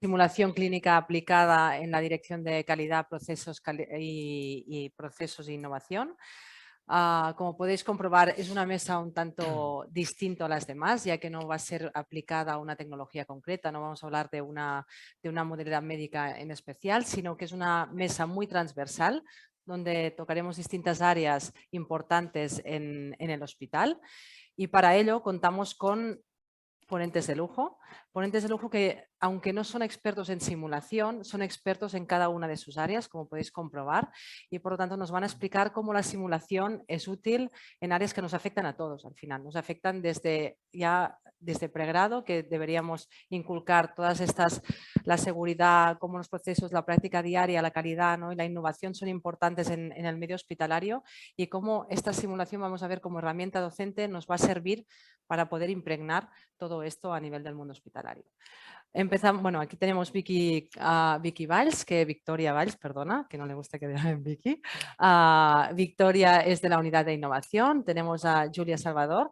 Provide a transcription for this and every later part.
simulación clínica aplicada en la dirección de calidad, procesos y procesos de innovación. Como podéis comprobar, es una mesa un tanto distinta a las demás, ya que no va a ser aplicada a una tecnología concreta, no vamos a hablar de una modalidad médica en especial, sino que es una mesa muy transversal, donde tocaremos distintas áreas importantes en el hospital, y para ello contamos con ponentes de lujo que, aunque no son expertos en simulación, son expertos en cada una de sus áreas, como podéis comprobar, y por lo tanto nos van a explicar cómo la simulación es útil en áreas que nos afectan a todos al final. Nos afectan desde pregrado, que deberíamos inculcar todas estas, la seguridad, cómo los procesos, la práctica diaria, la calidad, ¿no?, y la innovación son importantes en el medio hospitalario, y cómo esta simulación, vamos a ver, como herramienta docente nos va a servir para poder impregnar todo esto a nivel del mundo hospitalario. Empezamos, bueno, aquí tenemos Victoria Valls, perdona, que no le gusta que le llamen Vicky. Victoria es de la unidad de innovación. Tenemos a Julia Salvador,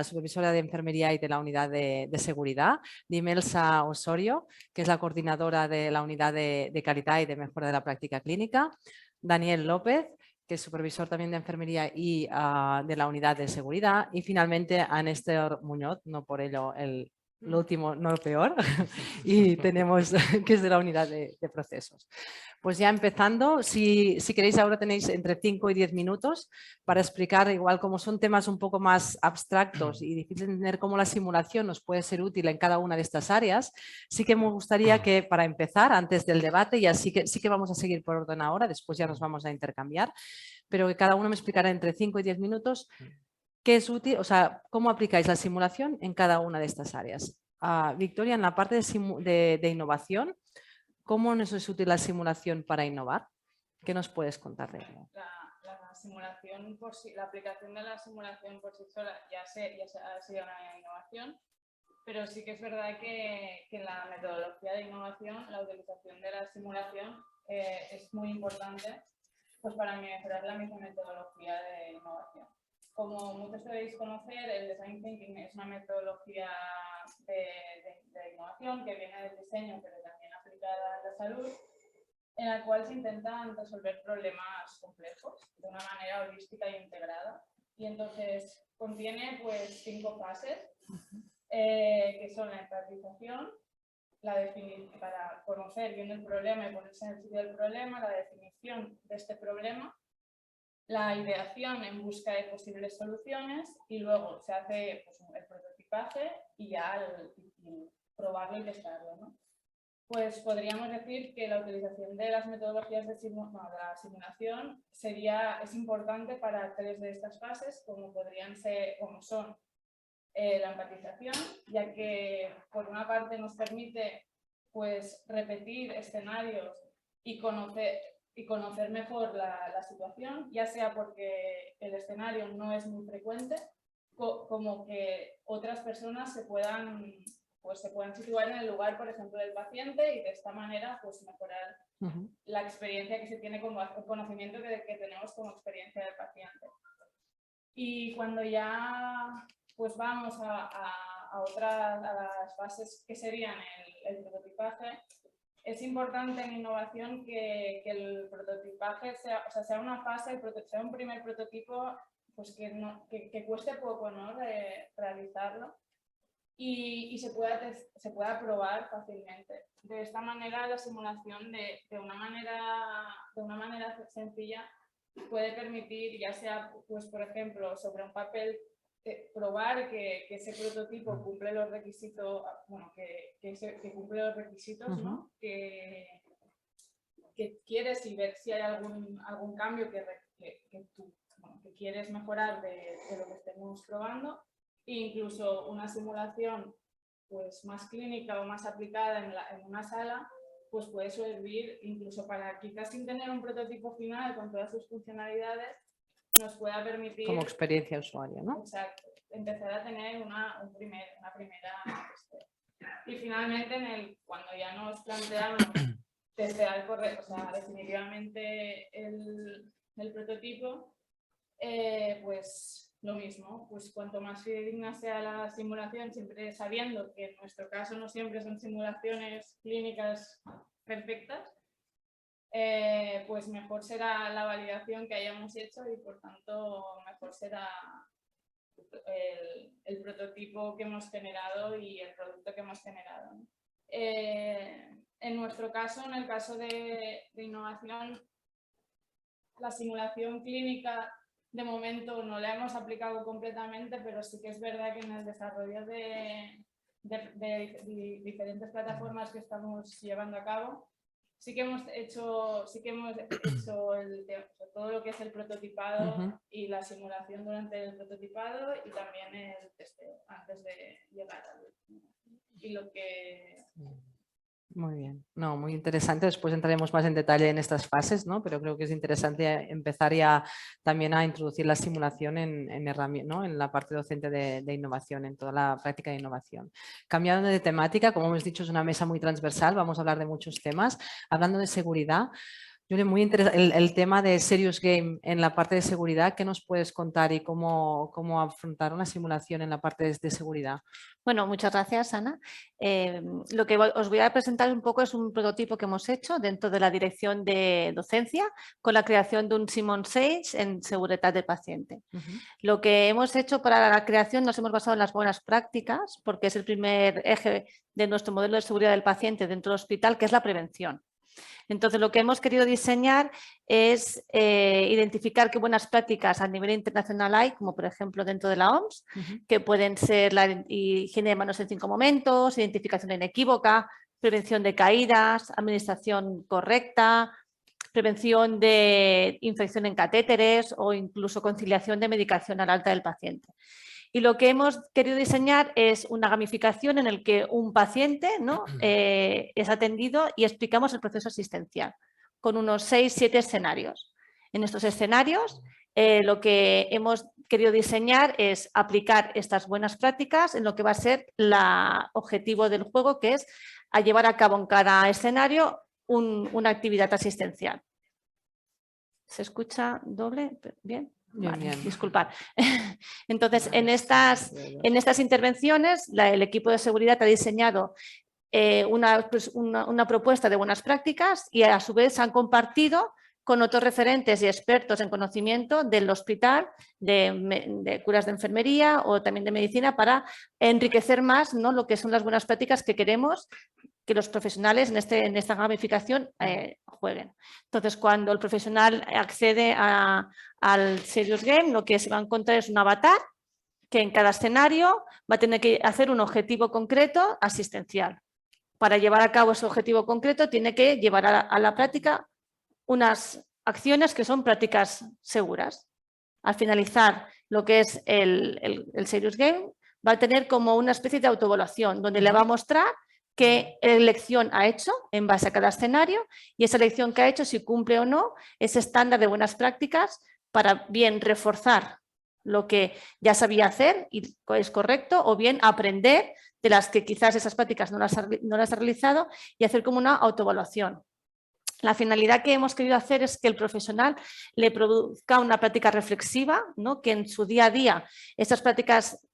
supervisora de enfermería y de la unidad de seguridad. Dimelsa Osorio, que es la coordinadora de la unidad de calidad y de mejora de la práctica clínica. Daniel López, que es supervisor también de enfermería y de la unidad de seguridad. Y finalmente a Néstor Muñoz, no por ello lo último, no lo peor, y tenemos que es de la unidad de procesos. Pues ya empezando, si queréis ahora tenéis entre 5 y 10 minutos para explicar, igual como son temas un poco más abstractos y difíciles de entender, cómo la simulación nos puede ser útil en cada una de estas áreas. Sí que me gustaría que, para empezar, antes del debate, y así que sí que vamos a seguir por orden ahora, después ya nos vamos a intercambiar, pero que cada uno me explicara entre 5 y 10 minutos qué es útil, o sea, cómo aplicáis la simulación en cada una de estas áreas. Victoria, en la parte de innovación, ¿cómo nos es útil la simulación para innovar? ¿Qué nos puedes contar de ello? La simulación la aplicación de la simulación por sí sola ya ha sido una innovación, pero sí que es verdad que en la metodología de innovación la utilización de la simulación es muy importante, pues, para mejorar la misma metodología de innovación. Como muchos debéis conocer, el Design Thinking es una metodología de innovación que viene del diseño, pero también aplicada a la salud, en la cual se intentan resolver problemas complejos de una manera holística e integrada. Y entonces contiene, pues, 5 fases, que son la empatización, para conocer bien el problema y ponerse en el sitio del problema, la definición de este problema, la ideación en busca de posibles soluciones, y luego se hace, pues, el prototipaje y ya probarlo y testarlo, ¿no? Pues podríamos decir que la utilización de las metodologías de la simulación es importante para 3 de estas fases, como son la empatización, ya que por una parte nos permite, pues, repetir escenarios y conocer mejor la situación, ya sea porque el escenario no es muy frecuente, como que otras personas se puedan situar en el lugar, por ejemplo, del paciente, y de esta manera, pues, mejorar la experiencia que se tiene, como el conocimiento que tenemos como experiencia del paciente. Y cuando ya, pues, vamos a las fases que serían el prototipaje, es importante en innovación que el prototipaje sea una fase, sea un primer prototipo, pues, que cueste poco, ¿no?, de realizarlo, y se pueda probar fácilmente. De esta manera, la simulación de una manera sencilla puede permitir, ya sea, pues, por ejemplo, sobre un papel, probar que ese prototipo cumple los requisitos, bueno, que cumple los requisitos, ¿no?, que quieres, y ver si hay algún cambio que quieres mejorar de lo que estemos probando. E incluso una simulación, pues, más clínica o más aplicada en una sala, pues puede servir incluso para, quizás sin tener un prototipo final con todas sus funcionalidades, nos pueda permitir, como experiencia usuaria, ¿no? Exacto, empezar a tener una primera. Y finalmente, cuando ya nos planteamos testear definitivamente el prototipo, pues lo mismo, pues cuanto más fidedigna sea la simulación, siempre sabiendo que en nuestro caso no siempre son simulaciones clínicas perfectas, pues mejor será la validación que hayamos hecho y por tanto mejor será el prototipo que hemos generado y el producto que hemos generado, ¿no? En nuestro caso, en el caso de innovación, la simulación clínica de momento no la hemos aplicado completamente, pero sí que es verdad que en el desarrollo de diferentes plataformas que estamos llevando a cabo, sí que hemos hecho todo lo que es el prototipado y la simulación durante el prototipado y también el testeo antes de llegar al... Y lo que... Muy bien, no, muy interesante. Después entraremos más en detalle en estas fases, ¿no? Pero creo que es interesante empezar ya también a introducir la simulación ¿no? En la parte docente de innovación, en toda la práctica de innovación. Cambiando de temática, como hemos dicho, es una mesa muy transversal, vamos a hablar de muchos temas. Hablando de seguridad, Julia, muy interesante el tema de Serious Game en la parte de seguridad. ¿Qué nos puedes contar y cómo afrontar una simulación en la parte de seguridad? Bueno, muchas gracias, Ana. Lo que os voy a presentar un poco es un prototipo que hemos hecho dentro de la dirección de docencia con la creación de un Simon Sage en seguridad del paciente. Lo que hemos hecho para la creación nos hemos basado en las buenas prácticas porque es el primer eje de nuestro modelo de seguridad del paciente dentro del hospital, que es la prevención. Entonces, lo que hemos querido diseñar es identificar qué buenas prácticas a nivel internacional hay, como por ejemplo dentro de la OMS, que pueden ser la higiene de manos en 5 momentos, identificación inequívoca, prevención de caídas, administración correcta, prevención de infección en catéteres o incluso conciliación de medicación al alta del paciente. Y lo que hemos querido diseñar es una gamificación en el que un paciente, ¿no? Es atendido y explicamos el proceso asistencial con unos 6-7 escenarios. En estos escenarios lo que hemos querido diseñar es aplicar estas buenas prácticas en lo que va a ser el objetivo del juego, que es a llevar a cabo en cada escenario una actividad asistencial. ¿Se escucha doble? ¿Bien? Vale, bien. Disculpad. Entonces, en estas intervenciones, el equipo de seguridad ha diseñado una propuesta de buenas prácticas y a su vez han compartido con otros referentes y expertos en conocimiento del hospital, de curas de enfermería o también de medicina para enriquecer más, ¿no? Lo que son las buenas prácticas que queremos que los profesionales en esta gamificación jueguen. Entonces, cuando el profesional accede al Serious Game, lo que se va a encontrar es un avatar que en cada escenario va a tener que hacer un objetivo concreto asistencial. Para llevar a cabo ese objetivo concreto tiene que llevar a la práctica unas acciones que son prácticas seguras. Al finalizar lo que es el Serious Game, va a tener como una especie de autoevaluación donde le va a mostrar qué elección ha hecho en base a cada escenario y esa elección que ha hecho, si cumple o no ese estándar de buenas prácticas para bien reforzar lo que ya sabía hacer y es correcto o bien aprender de las que quizás esas prácticas no las ha realizado y hacer como una autoevaluación. La finalidad que hemos querido hacer es que el profesional le produzca una práctica reflexiva, ¿no? Que en su día a día esas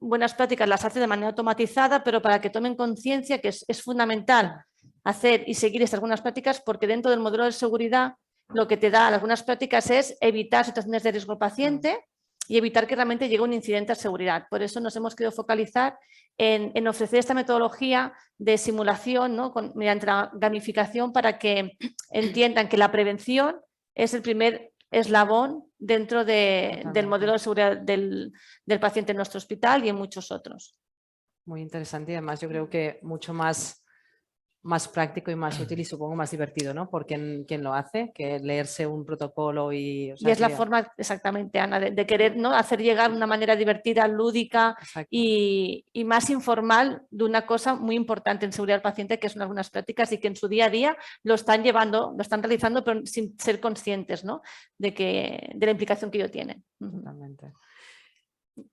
buenas prácticas las hace de manera automatizada, pero para que tomen conciencia que es fundamental hacer y seguir estas buenas prácticas porque dentro del modelo de seguridad lo que te da las buenas prácticas es evitar situaciones de riesgo al paciente y evitar que realmente llegue un incidente a seguridad. Por eso nos hemos querido focalizar en ofrecer esta metodología de simulación, ¿no? Mediante la gamificación para que entiendan que la prevención es el primer eslabón dentro del modelo de seguridad del paciente en nuestro hospital y en muchos otros. Muy interesante y además yo creo que mucho más práctico y más útil y supongo más divertido, ¿no? Por quien lo hace, que leerse un protocolo y... Y es la forma, exactamente, Ana, de querer, ¿no? Hacer llegar de una manera divertida, lúdica y más informal de una cosa muy importante en seguridad del paciente, que son algunas prácticas y que en su día a día lo están realizando, pero sin ser conscientes, ¿no? de la implicación que ello tiene. Totalmente.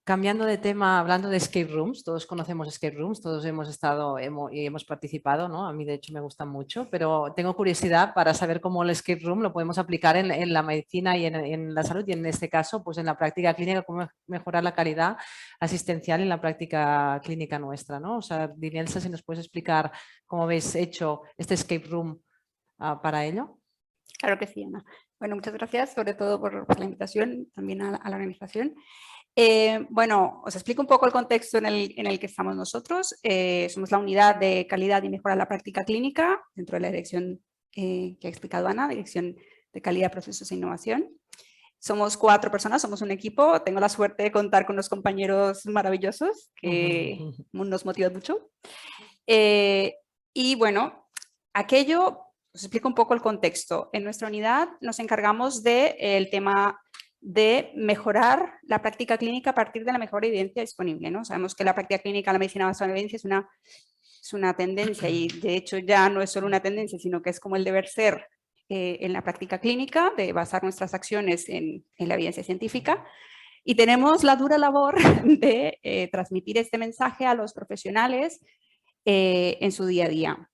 Cambiando de tema, hablando de escape rooms, todos conocemos escape rooms, todos hemos estado y hemos participado, ¿no? A mí de hecho me gustan mucho, pero tengo curiosidad para saber cómo el escape room lo podemos aplicar en la medicina y en la salud y en este caso pues en la práctica clínica, cómo mejorar la calidad asistencial en la práctica clínica nuestra, ¿no? O sea, Dinielsa, si nos puedes explicar cómo habéis hecho este escape room para ello. Claro que sí, Ana. Bueno, muchas gracias sobre todo por la invitación, también a la organización. Bueno, os explico un poco el contexto en el que estamos nosotros. Somos la unidad de calidad y mejora de la práctica clínica dentro de la dirección que ha explicado Ana, Dirección de Calidad, Procesos e Innovación. Somos 4 personas, somos un equipo. Tengo la suerte de contar con unos compañeros maravillosos que nos motivan mucho. Y bueno, os explico un poco el contexto. En nuestra unidad nos encargamos del tema de mejorar la práctica clínica a partir de la mejor evidencia disponible, ¿no? Sabemos que la práctica clínica, la medicina basada en evidencia es una tendencia y de hecho ya no es solo una tendencia, sino que es como el deber ser en la práctica clínica, de basar nuestras acciones en la evidencia científica. Y tenemos la dura labor de transmitir este mensaje a los profesionales en su día a día.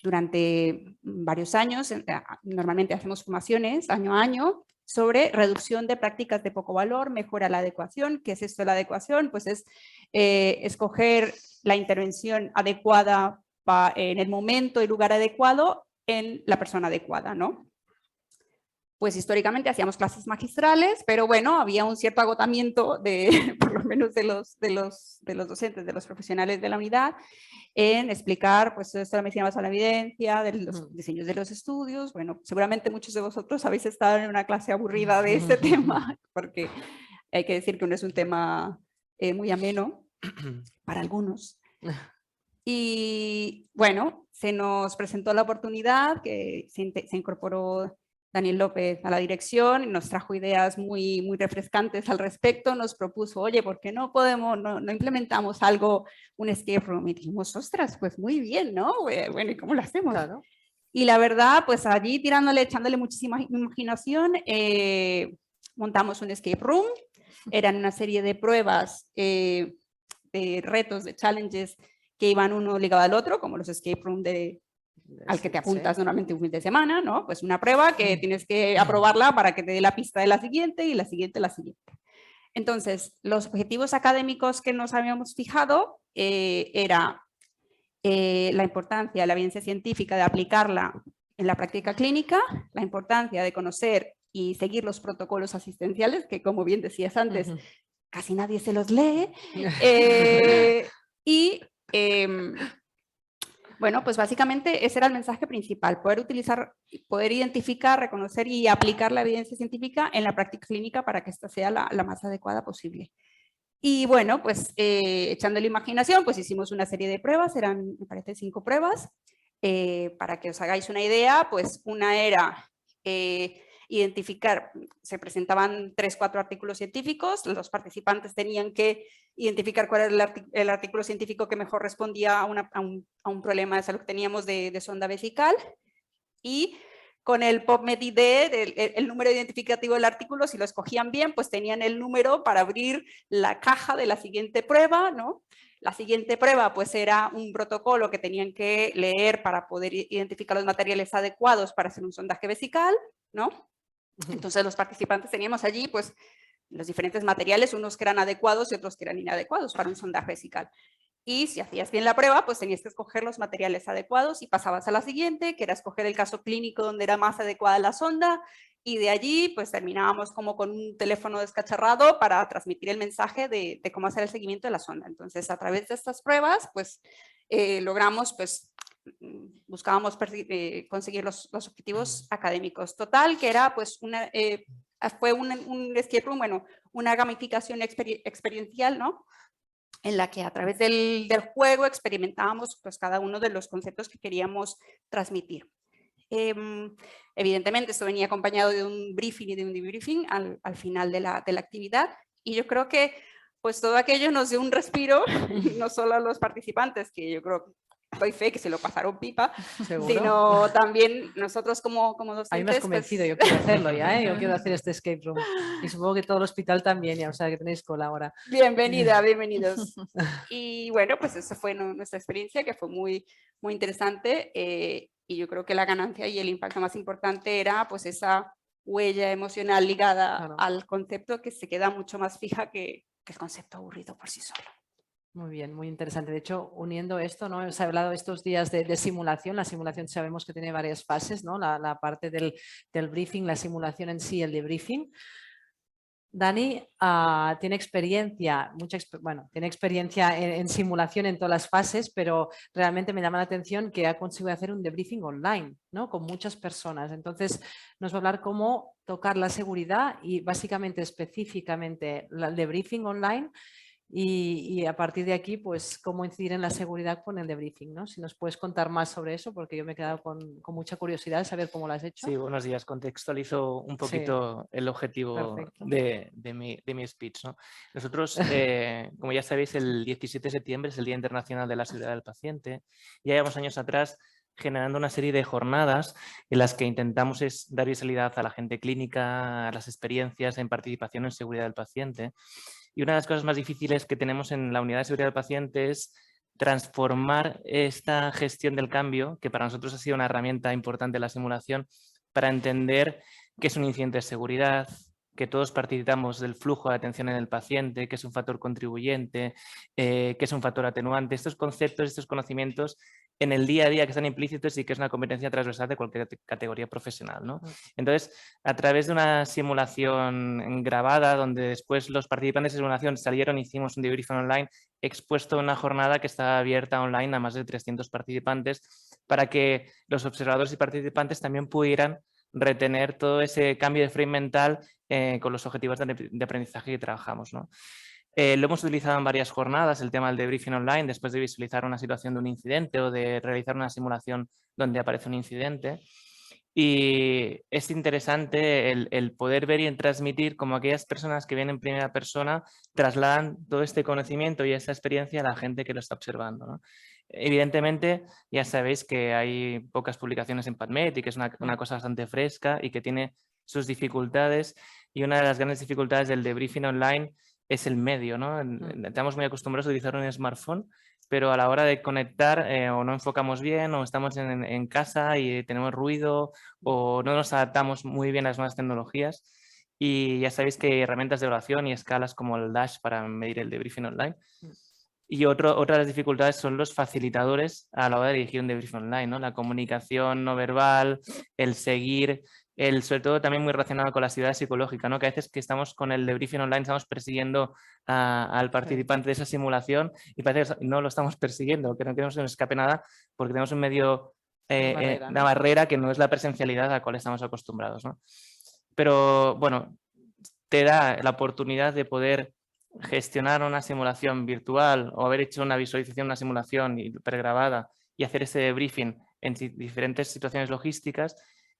Durante varios años, normalmente hacemos formaciones año a año sobre reducción de prácticas de poco valor, mejora la adecuación. ¿Qué es esto de la adecuación? Pues es escoger la intervención adecuada en el momento y lugar adecuado en la persona adecuada, ¿no? Pues históricamente hacíamos clases magistrales, pero bueno, había un cierto agotamiento por lo menos de los docentes, de los profesionales de la unidad, en explicar pues esto de la medicina basada en la evidencia, de los diseños de los estudios. Bueno, seguramente muchos de vosotros habéis estado en una clase aburrida de este tema, porque hay que decir que no es un tema muy ameno para algunos. Y bueno, se nos presentó la oportunidad, que se incorporó Daniel López a la dirección y nos trajo ideas muy, muy refrescantes al respecto. Nos propuso, oye, ¿por qué no implementamos algo, un escape room? Y dijimos, ostras, pues muy bien, ¿no? Bueno, ¿y cómo lo hacemos? Claro. Y la verdad, pues allí echándole muchísima imaginación, montamos un escape room. Eran una serie de pruebas, de retos, de challenges que iban uno ligado al otro, como los escape room al que te apuntas normalmente un fin de semana, ¿no? Pues una prueba que tienes que aprobarla para que te dé la pista de la siguiente y la siguiente la siguiente. Entonces, los objetivos académicos que nos habíamos fijado era la importancia de la evidencia científica, de aplicarla en la práctica clínica, la importancia de conocer y seguir los protocolos asistenciales, que como bien decías antes, casi nadie se los lee, bueno, pues básicamente ese era el mensaje principal, poder identificar, reconocer y aplicar la evidencia científica en la práctica clínica para que esta sea la más adecuada posible. Y bueno, pues echando la imaginación, pues hicimos una serie de pruebas, eran, me parece, 5 pruebas. Para que os hagáis una idea, pues una era identificar, se presentaban 3-4 artículos científicos, los participantes tenían que identificar cuál era el artículo científico que mejor respondía a un problema de salud que teníamos de sonda vesical, y con el PubMed-ID, el número identificativo del artículo, si lo escogían bien, pues tenían el número para abrir la caja de la siguiente prueba, ¿no? La siguiente prueba pues era un protocolo que tenían que leer para poder identificar los materiales adecuados para hacer un sondaje vesical, ¿no? Entonces los participantes teníamos allí pues los diferentes materiales, unos que eran adecuados y otros que eran inadecuados para un sondaje vesical. Y si hacías bien la prueba, pues tenías que escoger los materiales adecuados y pasabas a la siguiente, que era escoger el caso clínico donde era más adecuada la sonda, y de allí pues terminábamos como con un teléfono descacharrado para transmitir el mensaje de cómo hacer el seguimiento de la sonda. Entonces, a través de estas pruebas, pues logramos, pues buscábamos conseguir los objetivos académicos. Total, que era pues fue un escape room, bueno, una gamificación experiencial, ¿no? En la que a través del juego experimentábamos pues, cada uno de los conceptos que queríamos transmitir. Evidentemente esto venía acompañado de un briefing y de un debriefing al final de la actividad, y yo creo que pues todo aquello nos dio un respiro, no solo a los participantes, que yo creo doy fe que se lo pasaron pipa, ¿Seguro? sino también nosotros como docentes... A mí me has convencido, yo quiero hacerlo ya, ¿eh? Yo quiero hacer este escape room. Y supongo que todo el hospital también, ya, o sea, que tenéis cola ahora. Bienvenida, bienvenidos. Y bueno, pues esa fue nuestra experiencia, que fue muy interesante, y yo creo que la ganancia y el impacto más importante era pues esa huella emocional ligada Claro. al concepto, que se queda mucho más fija que el concepto aburrido por sí solo. Muy bien, muy interesante. De hecho, uniendo esto, ¿no? Hemos hablado estos días de simulación. La simulación sabemos que tiene varias fases, ¿no? La parte del briefing, la simulación en sí, el debriefing. Dani tiene experiencia, tiene experiencia en simulación en todas las fases, pero realmente me llama la atención que ha conseguido hacer un debriefing online, ¿no? Con muchas personas. Entonces, nos va a hablar cómo tocar la seguridad y básicamente, específicamente, el debriefing online. Y a partir de aquí, pues, cómo incidir en la seguridad con el debriefing, ¿no? Si nos puedes contar más sobre eso, porque yo me he quedado con mucha curiosidad de saber cómo lo has hecho. Sí, buenos días. Contextualizo un poquito el objetivo de mi speech, ¿no? Nosotros, como ya sabéis, el 17 de septiembre es el Día Internacional de la Seguridad del Paciente. Ya llevamos años atrás generando una serie de jornadas en las que intentamos dar visibilidad a la gente clínica, a las experiencias en participación en seguridad del paciente. Y una de las cosas más difíciles que tenemos en la unidad de seguridad del paciente es transformar esta gestión del cambio, que para nosotros ha sido una herramienta importante en la simulación, para entender qué es un incidente de seguridad, que todos participamos del flujo de atención en el paciente, que es un factor contribuyente, que es un factor atenuante. Estos conceptos, estos conocimientos en el día a día que están implícitos y que es una competencia transversal de cualquier categoría profesional, ¿no? Entonces, a través de una simulación grabada, donde después los participantes de simulación salieron, hicimos un debriefing online expuesto en una jornada que está abierta online a más de 300 participantes, para que los observadores y participantes también pudieran retener todo ese cambio de frame mental con los objetivos de aprendizaje que trabajamos, ¿no? Lo hemos utilizado en varias jornadas, el tema del debriefing online, después de visualizar una situación de un incidente o de realizar una simulación donde aparece un incidente. Y es interesante el poder ver y transmitir cómo aquellas personas que vienen en primera persona trasladan todo este conocimiento y esa experiencia a la gente que lo está observando, ¿no? Evidentemente, ya sabéis que hay pocas publicaciones en PubMed y que es una cosa bastante fresca y que tiene sus dificultades. Y una de las grandes dificultades del debriefing online es el medio, ¿no? Estamos muy acostumbrados a utilizar un smartphone, pero a la hora de conectar o no enfocamos bien, o estamos en casa y tenemos ruido, o no nos adaptamos muy bien a las nuevas tecnologías. Y ya sabéis que hay herramientas de evaluación y escalas como el Dash para medir el debriefing online. Y otra de las dificultades son los facilitadores a la hora de dirigir un debriefing online, ¿no? La comunicación no verbal, el seguir, sobre todo también muy relacionado con la actividad psicológica, ¿no? Que a veces que estamos con el debriefing online estamos persiguiendo al participante de esa simulación y parece que no lo estamos persiguiendo, que no queremos que nos escape nada porque tenemos un medio, una barrera que no es la presencialidad a la cual estamos acostumbrados, ¿no? Pero bueno, te da la oportunidad de poder gestionar una simulación virtual o haber hecho una visualización, una simulación pregrabada y hacer ese debriefing en diferentes situaciones logísticas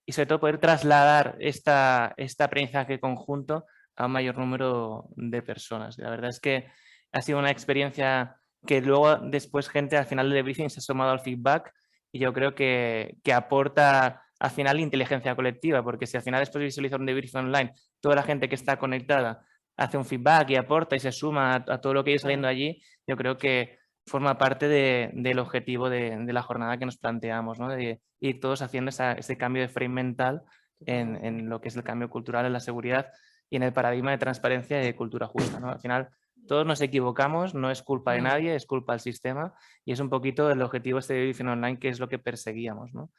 y sobre todo poder trasladar este aprendizaje conjunto a un mayor número de personas. La verdad es que ha sido una experiencia que luego después gente al final del debriefing se ha sumado al feedback y yo creo que aporta al final inteligencia colectiva, porque si al final después de visualizar un debriefing online toda la gente que está conectada hace un feedback y aporta y se suma a todo lo que ha ido saliendo allí, yo creo que forma parte del objetivo de la jornada que nos planteamos, ¿no? De ir todos haciendo ese cambio de frame mental en lo que es el cambio cultural en la seguridad y en el paradigma de transparencia y de cultura justa, ¿no? Al final todos nos equivocamos, no es culpa de nadie, es culpa del sistema y es un poquito el objetivo de este debriefing online que es lo que perseguíamos, ¿no?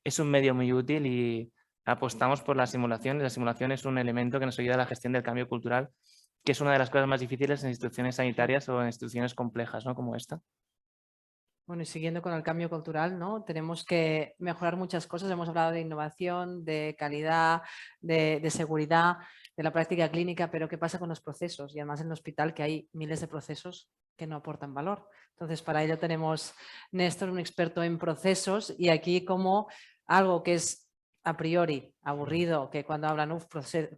Es un medio muy útil y apostamos por la simulación. La simulación es un elemento que nos ayuda a la gestión del cambio cultural, que es una de las cosas más difíciles en instituciones sanitarias o en instituciones complejas, ¿no? Como esta. Bueno, y siguiendo con el cambio cultural, ¿no? Tenemos que mejorar muchas cosas. Hemos hablado de innovación, de calidad, de seguridad, de la práctica clínica, pero ¿qué pasa con los procesos? Y además en el hospital que hay miles de procesos que no aportan valor. Entonces, para ello tenemos Néstor, un experto en procesos, y aquí como algo que es a priori aburrido, que cuando hablan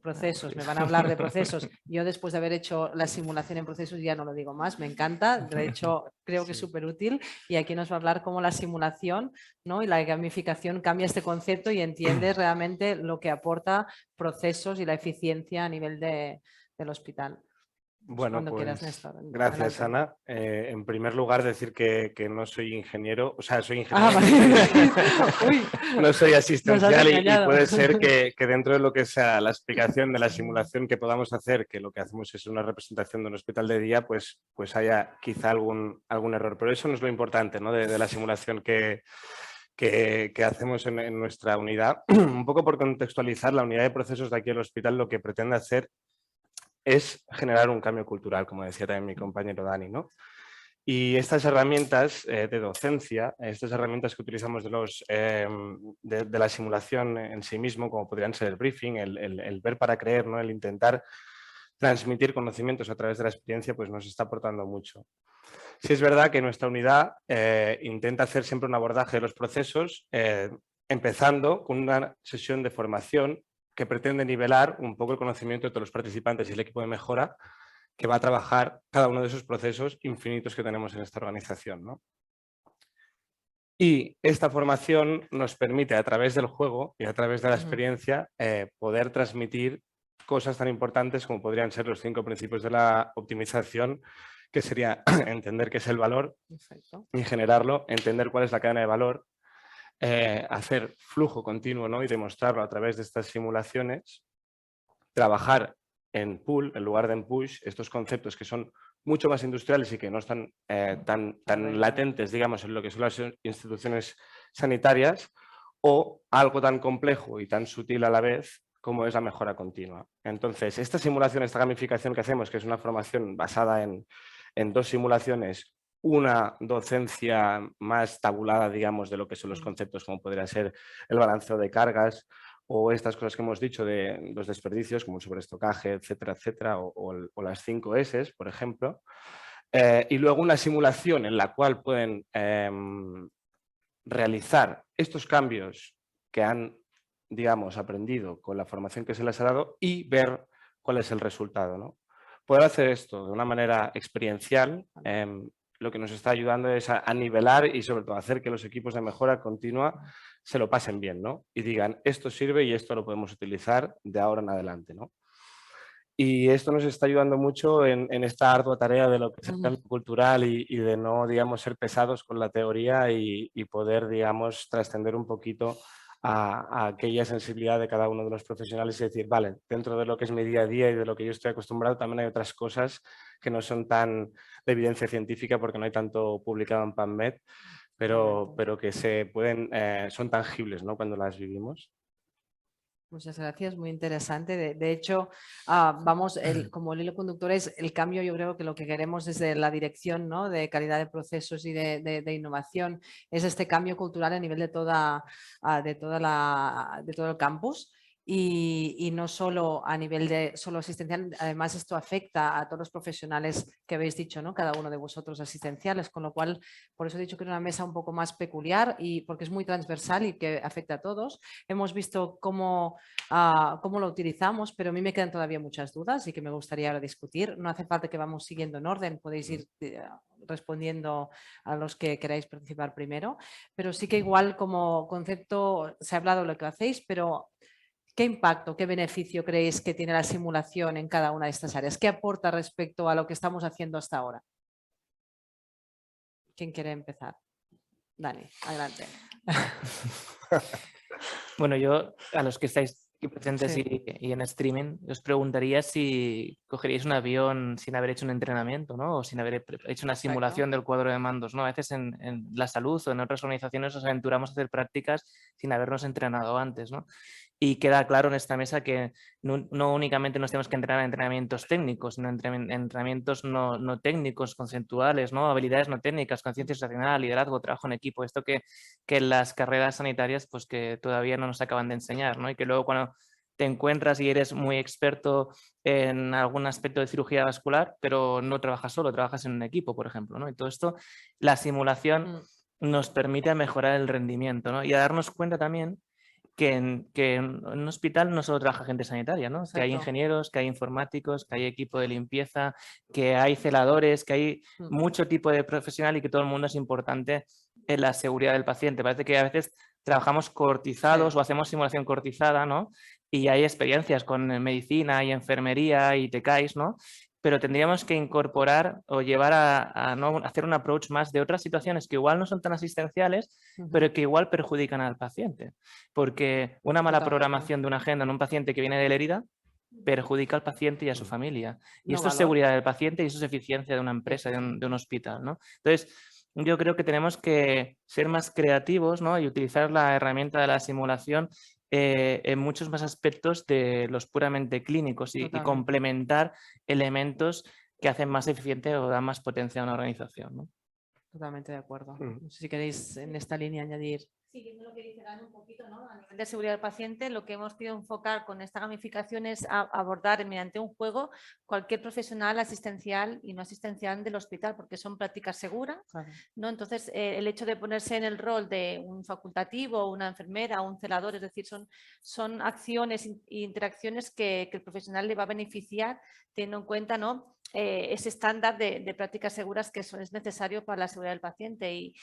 procesos, me van a hablar de procesos. Yo después de haber hecho la simulación en procesos ya no lo digo más, me encanta, de hecho creo que es súper útil y aquí nos va a hablar cómo la simulación, ¿no? Y la gamificación cambia este concepto y entiende realmente lo que aporta procesos y la eficiencia a nivel del hospital. Bueno, cuando pues quieras, Néstor. gracias, Adelante. Ana. En primer lugar, decir que no soy ingeniero, o sea, soy Ah, ingeniero, vale. Uy, no soy nos has asistencial y engañado. puede ser que dentro de lo que sea la explicación de la simulación que podamos hacer, que lo que hacemos es una representación de un hospital de día, pues haya quizá algún error. Pero eso no es lo importante, ¿no? de la simulación que hacemos en nuestra unidad. Un poco por contextualizar, la unidad de procesos de aquí del hospital lo que pretende hacer es generar un cambio cultural, como decía también mi compañero Dani, ¿no? Y estas herramientas de docencia, estas herramientas que utilizamos de la simulación en sí mismo, como podrían ser el briefing, el ver para creer, ¿no? El intentar transmitir conocimientos a través de la experiencia, pues nos está aportando mucho. Sí es verdad que nuestra unidad intenta hacer siempre un abordaje de los procesos, empezando con una sesión de formación que pretende nivelar un poco el conocimiento de todos los participantes y el equipo de mejora que va a trabajar cada uno de esos procesos infinitos que tenemos en esta organización, ¿no? Y esta formación nos permite, a través del juego y a través de la experiencia, poder transmitir cosas tan importantes como podrían ser los 5 principios de la optimización, que sería entender qué es el valor y generarlo, entender cuál es la cadena de valor, hacer flujo continuo, ¿no? Y demostrarlo a través de estas simulaciones, trabajar en pull en lugar de en push, estos conceptos que son mucho más industriales y que no están tan latentes, digamos, en lo que son las instituciones sanitarias, o algo tan complejo y tan sutil a la vez como es la mejora continua. Entonces, esta simulación, esta gamificación que hacemos, que es una formación basada en 2 simulaciones, una docencia más tabulada, digamos, de lo que son los conceptos, como podría ser el balanceo de cargas o estas cosas que hemos dicho de los desperdicios, como el sobreestocaje, etcétera, etcétera, o las 5 S, por ejemplo. Y luego una simulación en la cual pueden realizar estos cambios que han, digamos, aprendido con la formación que se les ha dado y ver cuál es el resultado, ¿no? Poder hacer esto de una manera experiencial, lo que nos está ayudando es a nivelar y sobre todo a hacer que los equipos de mejora continua se lo pasen bien, ¿no? Y digan, esto sirve y esto lo podemos utilizar de ahora en adelante, ¿no? Y esto nos está ayudando mucho en esta ardua tarea de lo que es el cambio cultural y de no, digamos, ser pesados con la teoría y poder, digamos, trascender un poquito a aquella sensibilidad de cada uno de los profesionales y decir, vale, dentro de lo que es mi día a día y de lo que yo estoy acostumbrado, también hay otras cosas que no son tan de evidencia científica porque no hay tanto publicado en PubMed, pero que se pueden, son tangibles, ¿no? Cuando las vivimos. Muchas gracias, muy interesante. De hecho, como el hilo conductor es el cambio, yo creo que lo que queremos desde la dirección, ¿no? De calidad de procesos y de innovación es este cambio cultural a nivel de todo el campus. Y no solo a nivel de solo asistencial, además esto afecta a todos los profesionales que habéis dicho, ¿no? Cada uno de vosotros asistenciales, con lo cual, por eso he dicho que es una mesa un poco más peculiar y porque es muy transversal y que afecta a todos. Hemos visto cómo lo utilizamos, pero a mí me quedan todavía muchas dudas y que me gustaría ahora discutir. No hace falta que vamos siguiendo en orden, podéis ir respondiendo a los que queráis participar primero, pero sí que igual como concepto se ha hablado de lo que hacéis, pero ¿qué impacto, qué beneficio creéis que tiene la simulación en cada una de estas áreas? ¿Qué aporta respecto a lo que estamos haciendo hasta ahora? ¿Quién quiere empezar? Dani, adelante. Bueno, yo a los que estáis aquí presentes Sí. y en streaming, os preguntaría si cogeríais un avión sin haber hecho un entrenamiento, ¿no? O sin haber hecho una simulación del cuadro de mandos, ¿no? A veces en la salud o en otras organizaciones nos aventuramos a hacer prácticas sin habernos entrenado antes, ¿no? Y queda claro en esta mesa que no únicamente nos tenemos que entrenar en entrenamientos técnicos, sino en entrenamientos no técnicos, conceptuales, ¿no? Habilidades no técnicas, conciencia situacional, liderazgo, trabajo en equipo. Esto que en las carreras sanitarias pues que todavía no nos acaban de enseñar, ¿no? Y que luego cuando te encuentras y eres muy experto en algún aspecto de cirugía vascular, pero no trabajas solo, trabajas en un equipo, por ejemplo, ¿no? Y todo esto, la simulación nos permite mejorar el rendimiento, ¿no? Y a darnos cuenta también que en un hospital no solo trabaja gente sanitaria, ¿no? Que hay ingenieros, que hay informáticos, que hay equipo de limpieza, que hay celadores, que hay mucho tipo de profesional y que todo el mundo es importante en la seguridad del paciente. Parece que a veces trabajamos cortizados o hacemos simulación cortizada, ¿no? Y hay experiencias con medicina y enfermería y TKIs, ¿no? Pero tendríamos que incorporar o llevar a ¿no? hacer un approach más de otras situaciones que igual no son tan asistenciales, pero que igual perjudican al paciente. Porque una mala programación de una agenda en un paciente que viene de la herida perjudica al paciente y a su familia. Y esto es seguridad del paciente y eso es eficiencia de una empresa, de un hospital, ¿no? Entonces, yo creo que tenemos que ser más creativos, ¿no? Y utilizar la herramienta de la simulación en muchos más aspectos de los puramente clínicos y complementar elementos que hacen más eficiente o dan más potencia a una organización, ¿no? Totalmente de acuerdo. No sé si queréis en esta línea añadir. Siguiendo lo que dice Dani un poquito, ¿no? A nivel de seguridad del paciente, lo que hemos querido enfocar con esta gamificación es abordar mediante un juego cualquier profesional asistencial y no asistencial del hospital, porque son prácticas seguras, ¿no? Entonces, el hecho de ponerse en el rol de un facultativo, una enfermera, un celador, es decir, son acciones e interacciones que el profesional le va a beneficiar teniendo en cuenta, ¿no? Ese estándar de prácticas seguras que es necesario para la seguridad del paciente y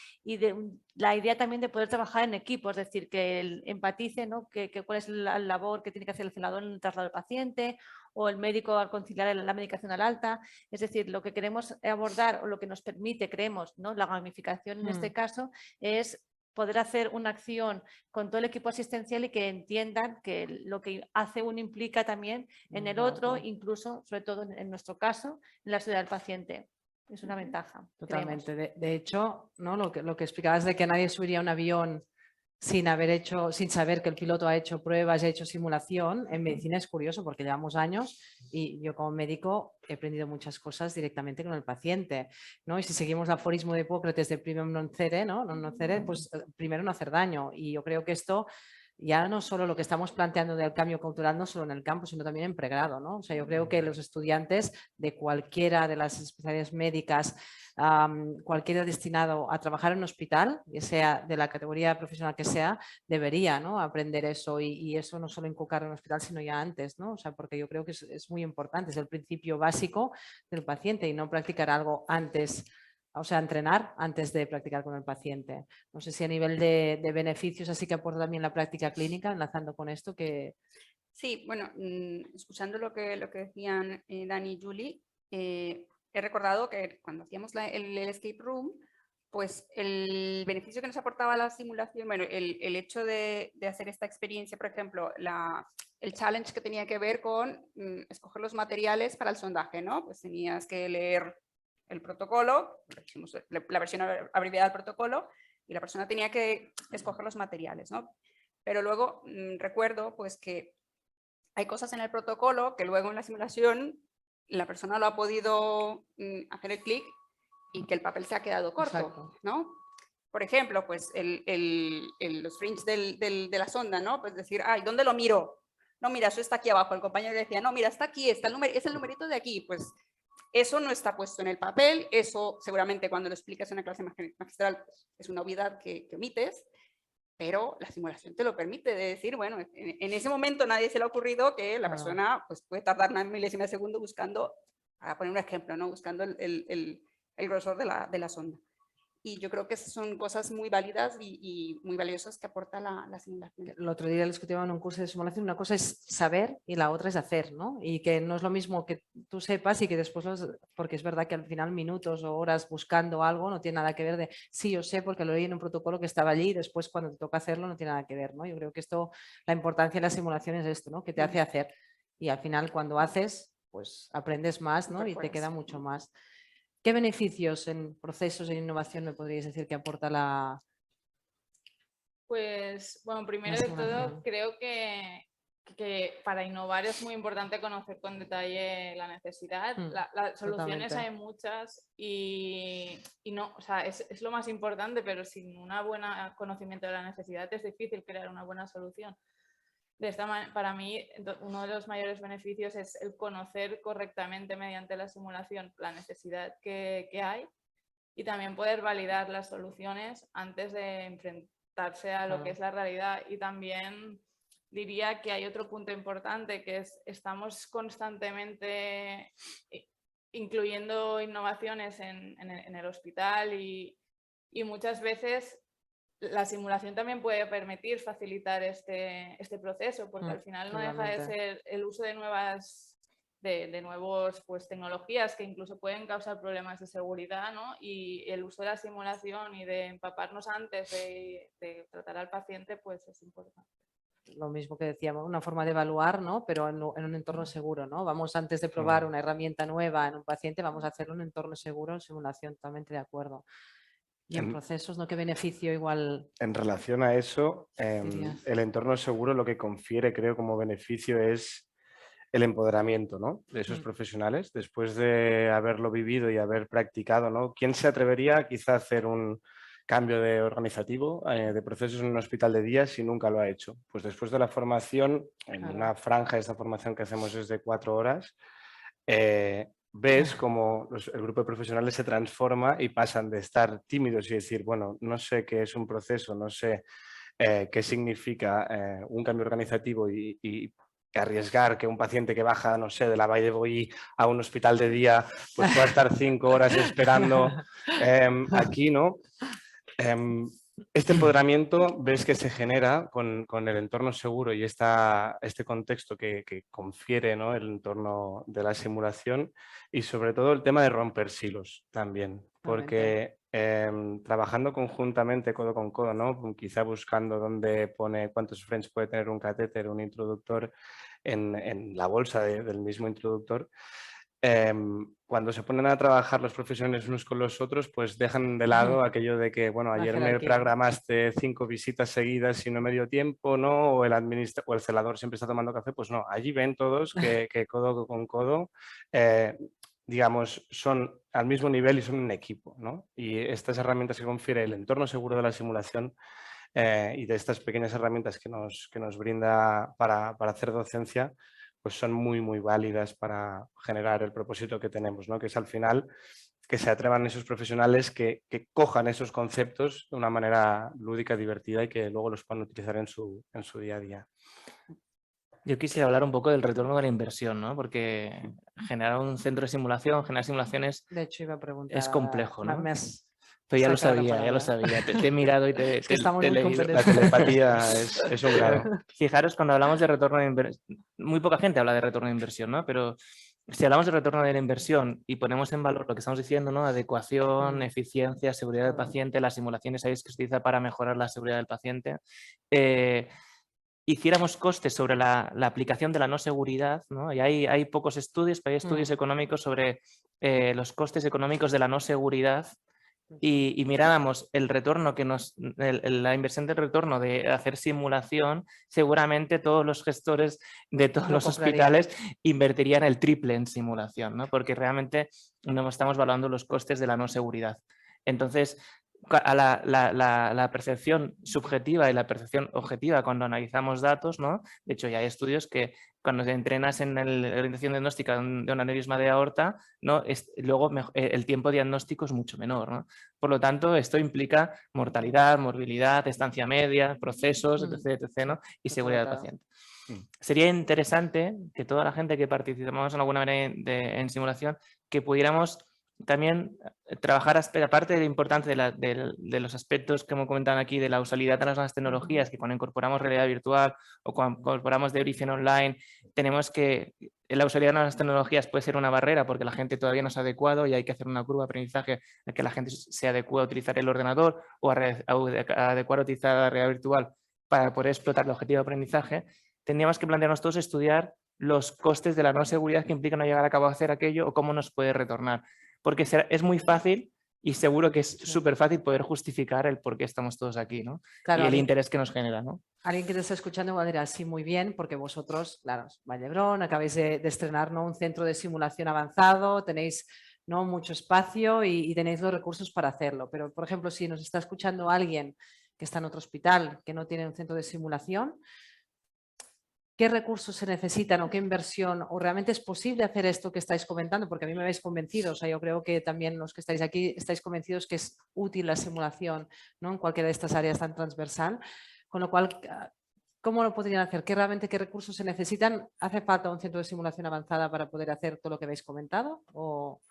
la idea también de poder trabajar en equipo, es decir, que él empatice, ¿no? que cuál es la labor que tiene que hacer el celador en el traslado del paciente o el médico al conciliar la medicación al alta. Es decir, lo que queremos abordar o lo que nos permite, creemos, ¿no? La gamificación en este caso es poder hacer una acción con todo el equipo asistencial y que entiendan que lo que hace uno implica también en el otro, incluso, sobre todo en nuestro caso, en la seguridad del paciente. Es una ventaja. Totalmente. De hecho, ¿no? Lo que explicabas de que nadie subiría a un avión sin saber que el piloto ha hecho pruebas y ha hecho simulación, en medicina es curioso porque llevamos años y yo como médico he aprendido muchas cosas directamente con el paciente, ¿no? Y si seguimos el aforismo de Hipócrates de primum non cere, ¿no? Non nocere, pues primero no hacer daño. Y yo creo que esto ya no solo lo que estamos planteando del cambio cultural, no solo en el campo, sino también en pregrado, ¿no? O sea, yo creo que los estudiantes de cualquiera de las especialidades médicas, cualquiera destinado a trabajar en un hospital, ya sea de la categoría profesional que sea, debería, ¿no? Aprender eso y eso no solo inculcar en un hospital, sino ya antes, ¿no? O sea, porque yo creo que es muy importante, es el principio básico del paciente y no practicar algo antes. O sea, entrenar antes de practicar con el paciente. No sé si a nivel de beneficios así que aporta también la práctica clínica, enlazando con esto que... Sí, bueno, escuchando lo que decían Dani y Julie, he recordado que cuando hacíamos el escape room, pues el beneficio que nos aportaba la simulación, bueno, el hecho de hacer esta experiencia, por ejemplo, el challenge que tenía que ver con escoger los materiales para el sondaje, ¿no? Pues tenías que leer el protocolo, la versión abreviada del protocolo, y la persona tenía que escoger los materiales, ¿no? Pero luego recuerdo pues que hay cosas en el protocolo que luego en la simulación la persona lo ha podido hacer el clic y que el papel se ha quedado corto, ¿no? Por ejemplo, pues los fringes de la sonda, ¿no? Pues decir, ay, ¿dónde lo miro? No, mira, eso está aquí abajo. El compañero le decía, no, mira, está aquí, está es el numerito de aquí. Pues eso no está puesto en el papel, eso seguramente cuando lo explicas en una clase magistral pues, es una obviedad que omites, pero la simulación te lo permite de decir, bueno, en ese momento nadie se le ha ocurrido que la persona pues, puede tardar una milésima de segundo buscando, para poner un ejemplo, ¿no? Buscando el grosor de la sonda. Y yo creo que son cosas muy válidas y muy valiosas que aporta la simulación. El otro día discutíamos en un curso de simulación, una cosa es saber y la otra es hacer, ¿no? Y que no es lo mismo que tú sepas y que después, porque es verdad que al final minutos o horas buscando algo no tiene nada que ver de, sí, yo sé porque lo leí en un protocolo que estaba allí y después cuando te toca hacerlo no tiene nada que ver, ¿no? Yo creo que esto, la importancia de la simulación es esto, ¿no? Que te hace hacer y al final cuando haces, pues aprendes más, ¿no? Y te queda mucho más. ¿Qué beneficios en procesos de innovación me podríais decir que aporta la... Pues, bueno, primero de todo, creo que para innovar es muy importante conocer con detalle la necesidad. Las soluciones hay muchas y no, o sea, es lo más importante, pero sin un buen conocimiento de la necesidad es difícil crear una buena solución. Para mí, uno de los mayores beneficios es el conocer correctamente mediante la simulación la necesidad que hay y también poder validar las soluciones antes de adaptarse a lo que Claro. es la realidad. Y también diría que hay otro punto importante, que es estamos constantemente incluyendo innovaciones en el hospital y muchas veces la simulación también puede permitir facilitar este proceso, porque al final no deja de ser el uso de nuevas pues, tecnologías que incluso pueden causar problemas de seguridad, ¿no? Y el uso de la simulación y de empaparnos antes de tratar al paciente, pues es importante. Lo mismo que decíamos, una forma de evaluar, ¿no? Pero en un entorno seguro, ¿no? Vamos, antes de probar una herramienta nueva en un paciente, vamos a hacerlo en un entorno seguro, en simulación, totalmente de acuerdo. Y en procesos, ¿no? ¿Qué beneficio igual? En relación a eso, dirías? el entorno seguro lo que confiere, creo, como beneficio es el empoderamiento, ¿no?, de esos profesionales, después de haberlo vivido y haber practicado, ¿no? ¿Quién se atrevería quizá a hacer un cambio de organizativo, de procesos en un hospital de día si nunca lo ha hecho? Pues después de la formación, en una franja de esta formación que hacemos es de 4 horas, ves como el grupo de profesionales se transforma y pasan de estar tímidos y decir, bueno, no sé qué es un proceso, no sé qué significa un cambio organizativo y arriesgar que un paciente que baja, no sé, de la Vall de Boí a un hospital de día, pues pueda estar 5 horas esperando aquí, ¿no? Este empoderamiento ves que se genera con el entorno seguro y este contexto que confiere, ¿no?, el entorno de la simulación, y sobre todo el tema de romper silos también, porque trabajando conjuntamente codo con codo, ¿no?, quizá buscando dónde pone cuántos frames puede tener un catéter, un introductor en la bolsa del mismo introductor. Cuando se ponen a trabajar los profesionales unos con los otros, pues dejan de lado aquello de que, bueno, ayer me programaste 5 visitas seguidas y no me dio tiempo, ¿no? O el celador siempre está tomando café. Pues no, allí ven todos que codo con codo, digamos, son al mismo nivel y son un equipo, ¿no? Y estas herramientas que confiere el entorno seguro de la simulación y de estas pequeñas herramientas que nos brinda para hacer docencia, pues son muy, muy válidas para generar el propósito que tenemos, ¿no? Que es al final que se atrevan esos profesionales que cojan esos conceptos de una manera lúdica, divertida y que luego los puedan utilizar en su día a día. Yo quisiera hablar un poco del retorno de la inversión, ¿no? Porque generar un centro de simulación, generar simulaciones, de hecho, iba a preguntar, es complejo, ¿no? Pero ya lo sacado sabía, te he mirado y te estamos he muy leído. La telepatía es un grado. Fijaros, cuando hablamos de retorno de inversión, muy poca gente habla de retorno de inversión, ¿no? Pero si hablamos de retorno de la inversión y ponemos en valor lo que estamos diciendo, ¿no? Adecuación, eficiencia, seguridad del paciente, las simulaciones sabéis que se utiliza para mejorar la seguridad del paciente, hiciéramos costes sobre la aplicación de la no seguridad, ¿no? Y hay pocos estudios, pero hay estudios económicos sobre los costes económicos de la no seguridad. Y miráramos el retorno que la inversión del retorno de hacer simulación, seguramente todos los gestores de todos los hospitales invertirían el triple en simulación, ¿no? Porque realmente no estamos evaluando los costes de la no seguridad. Entonces, a la percepción subjetiva y la percepción objetiva cuando analizamos datos, ¿no? De hecho, ya hay estudios que cuando te entrenas en la orientación diagnóstica de un aneurisma de aorta, ¿no? Luego el tiempo diagnóstico es mucho menor, ¿no? Por lo tanto, esto implica mortalidad, morbilidad, estancia media, procesos, etc., ¿no? Y seguridad del paciente. Sería interesante que toda la gente que participamos en alguna manera en simulación, que pudiéramos también trabajar, aparte de la importancia de los aspectos que hemos comentado aquí, de la usabilidad de las nuevas tecnologías, que cuando incorporamos realidad virtual o cuando incorporamos debriefing online, tenemos que la usabilidad de las nuevas tecnologías puede ser una barrera porque la gente todavía no se ha adecuado y hay que hacer una curva de aprendizaje en que la gente se adecue a utilizar el ordenador o a adecuar a utilizar la realidad virtual para poder explotar el objetivo de aprendizaje. Tendríamos que plantearnos todos estudiar los costes de la no seguridad que implica no llegar a cabo de hacer aquello o cómo nos puede retornar. Porque es muy fácil y seguro que es súper fácil poder justificar el por qué estamos todos aquí, ¿no? Claro, y el interés que nos genera, ¿no? Alguien que te está escuchando va a decir, sí, muy bien, porque vosotros, claro, Vall d'Hebron, acabáis de estrenar, ¿no?, un centro de simulación avanzado, tenéis, ¿no?, mucho espacio y tenéis los recursos para hacerlo. Pero, por ejemplo, si nos está escuchando alguien que está en otro hospital, que no tiene un centro de simulación, qué recursos se necesitan o qué inversión, o realmente es posible hacer esto que estáis comentando, porque a mí me habéis convencido, o sea, yo creo que también los que estáis aquí estáis convencidos que es útil la simulación, ¿no? En cualquiera de estas áreas tan transversal, con lo cual, ¿cómo lo podrían hacer? ¿Qué recursos se necesitan? ¿Hace falta un centro de simulación avanzada para poder hacer todo lo que habéis comentado? ¿O...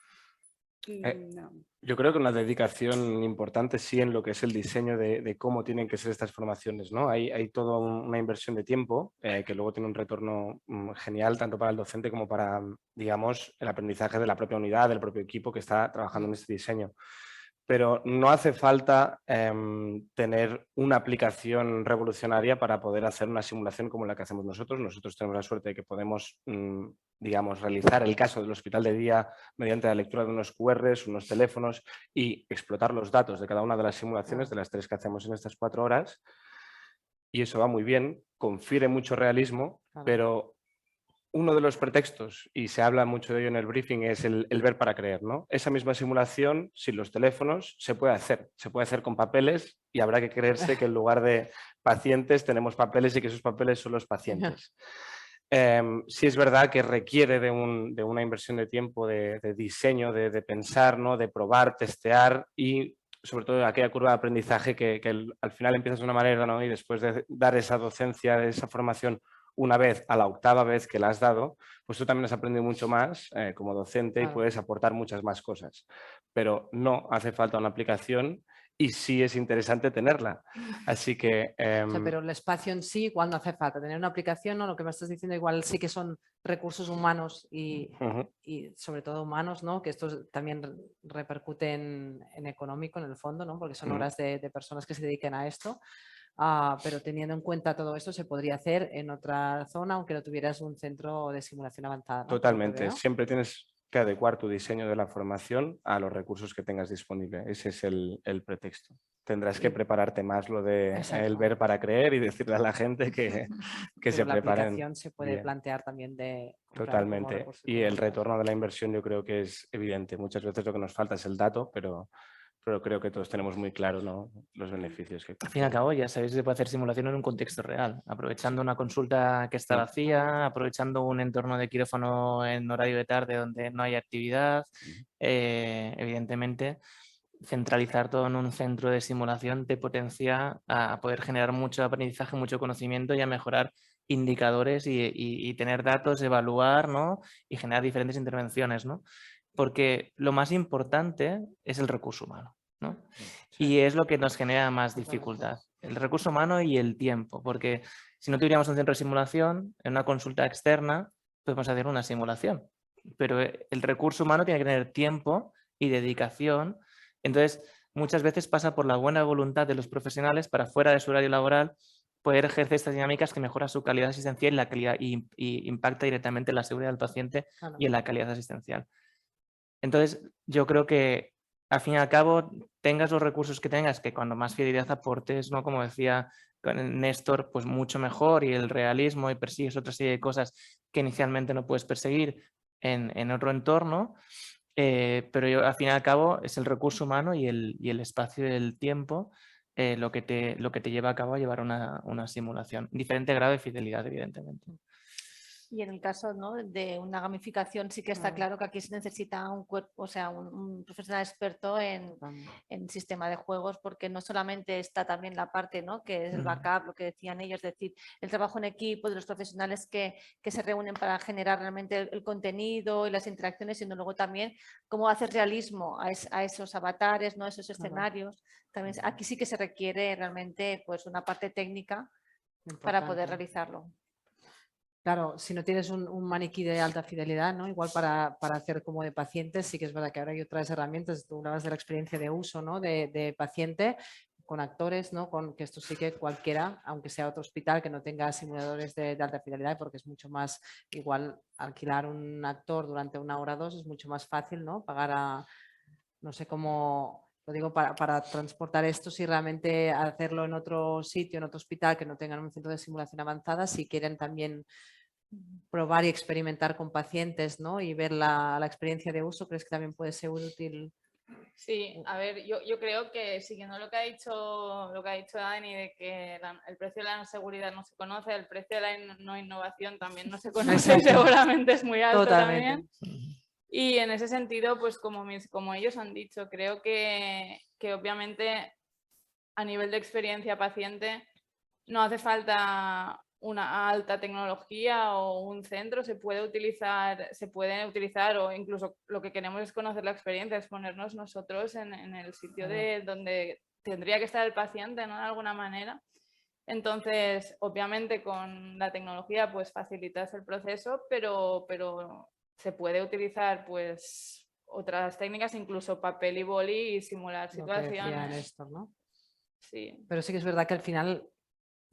No. Yo creo que una dedicación importante sí en lo que es el diseño de cómo tienen que ser estas formaciones, ¿no? Hay toda una inversión de tiempo que luego tiene un retorno genial tanto para el docente como para, digamos, el aprendizaje de la propia unidad, del propio equipo que está trabajando en este diseño. Pero no hace falta tener una aplicación revolucionaria para poder hacer una simulación como la que hacemos nosotros. Nosotros tenemos la suerte de que podemos, digamos, realizar el caso del hospital de día mediante la lectura de unos QRs, unos teléfonos y explotar los datos de cada una de las simulaciones, de las 3 que hacemos en estas 4 horas. Y eso va muy bien, confiere mucho realismo, pero uno de los pretextos, y se habla mucho de ello en el briefing, es el ver para creer, ¿no? Esa misma simulación, sin los teléfonos, se puede hacer con papeles y habrá que creerse que en lugar de pacientes tenemos papeles y que esos papeles son los pacientes. Sí es verdad que requiere de una inversión de tiempo, de diseño, de pensar, ¿no? De probar, testear y sobre todo aquella curva de aprendizaje que al final empiezas de una manera, ¿no? Y después de dar esa docencia, esa formación una vez a la 8ª vez que la has dado, pues tú también has aprendido mucho más como docente y puedes aportar muchas más cosas. Pero no hace falta una aplicación y sí es interesante tenerla. Así que... O sea, pero el espacio en sí igual no hace falta. Tener una aplicación, ¿no? Lo que me estás diciendo igual sí que son recursos humanos y sobre todo humanos, ¿no? Que esto también repercute en económico en el fondo, ¿no? Porque son horas de personas que se dediquen a esto. Pero teniendo en cuenta todo esto se podría hacer en otra zona aunque no tuvieras un centro de simulación avanzada, ¿no? Totalmente. Siempre tienes que adecuar tu diseño de la formación a los recursos que tengas disponible. Ese es el pretexto. Tendrás que prepararte más lo de el ver para creer y decirle a la gente que se la preparen. aplicación se puede plantear también de... Totalmente. Y el retorno de la inversión yo creo que es evidente. Muchas veces lo que nos falta es el dato, pero creo que todos tenemos muy claro, ¿no? Los beneficios que... Al fin y al cabo, ya sabéis que se puede hacer simulación en un contexto real, aprovechando una consulta que está vacía, aprovechando un entorno de quirófano en horario de tarde donde no hay actividad. Evidentemente, centralizar todo en un centro de simulación te potencia a poder generar mucho aprendizaje, mucho conocimiento y a mejorar indicadores y tener datos, evaluar, ¿no? Y generar diferentes intervenciones, ¿no? Porque lo más importante es el recurso humano, ¿no? Y es lo que nos genera más dificultad, el recurso humano y el tiempo, porque si no tuviéramos un centro de simulación, en una consulta externa, podemos hacer una simulación, pero el recurso humano tiene que tener tiempo y dedicación. Entonces, muchas veces pasa por la buena voluntad de los profesionales para fuera de su horario laboral poder ejercer estas dinámicas que mejoran su calidad asistencial y la calidad y impacta directamente en la seguridad del paciente y en la calidad asistencial. Entonces, yo creo que al fin y al cabo, tengas los recursos que tengas, que cuando más fidelidad aportes, ¿no? Como decía Néstor, pues mucho mejor y el realismo y persigues otra serie de cosas que inicialmente no puedes perseguir en otro entorno, pero al fin y al cabo es el recurso humano y el espacio y el tiempo lo que te lleva a cabo a llevar una simulación. Diferente grado de fidelidad, evidentemente. Y en el caso, ¿no? de una gamificación sí que está claro que aquí se necesita un cuerpo, o sea, un profesional experto en sistema de juegos, porque no solamente está también la parte, ¿no? que es el backup, lo que decían ellos, es decir, el trabajo en equipo de los profesionales que se reúnen para generar realmente el contenido y las interacciones, sino luego también cómo hacer realismo a esos avatares, ¿no? Esos escenarios. También aquí sí que se requiere realmente pues, una parte técnica para poder realizarlo. Claro, si no tienes un maniquí de alta fidelidad, ¿no? Igual para hacer como de pacientes, sí que es verdad que ahora hay otras herramientas. Tú hablabas de la experiencia de uso, ¿no? de paciente con actores, ¿no? Que esto sí que cualquiera, aunque sea otro hospital que no tenga simuladores de alta fidelidad, porque es mucho más, igual alquilar un actor durante 1 hora o 2 es mucho más fácil, ¿no? Pagar a, no sé cómo... Lo digo para transportar esto, si realmente hacerlo en otro sitio, en otro hospital que no tengan un centro de simulación avanzada, si quieren también probar y experimentar con pacientes, ¿no? Y ver la experiencia de uso, ¿crees que también puede ser útil? Sí, a ver, yo creo que siguiendo lo que ha dicho Dani, de que el precio de la seguridad no se conoce, el precio de la no innovación también no se conoce, seguramente es muy alto también. Y en ese sentido, pues como ellos han dicho, creo que obviamente a nivel de experiencia paciente no hace falta una alta tecnología o un centro, se puede utilizar o incluso lo que queremos es conocer la experiencia, es ponernos nosotros en el sitio de donde tendría que estar el paciente, ¿no? De alguna manera. Entonces, obviamente con la tecnología pues facilitas el proceso, pero se puede utilizar pues otras técnicas, incluso papel y boli y simular situaciones. Esto, ¿no? Sí. Pero sí que es verdad que al final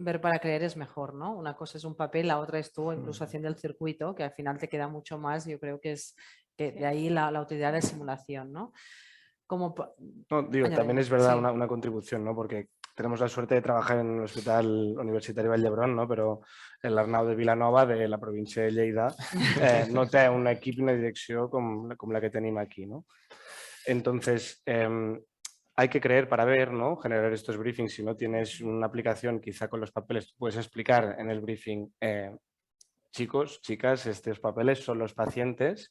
ver para creer es mejor, ¿no? Una cosa es un papel, la otra es tú incluso haciendo el circuito, que al final te queda mucho más. Yo creo que es que de ahí la utilidad de simulación, ¿no? Como no, digo, también es verdad una contribución, ¿no? Porque tenemos la suerte de trabajar en el Hospital Universitario Vall d'Hebron, ¿no? Pero el Arnau de Vilanova, de la província de Lleida, no té un equip i una direcció com la que tenim aquí, ¿no? Entonces, hay que creer para ver, ¿no? Generar estos briefings. Si no tienes una aplicación, quizá con los papeles puedes explicar en el briefing, chicos, chicas, estos papeles son los pacientes,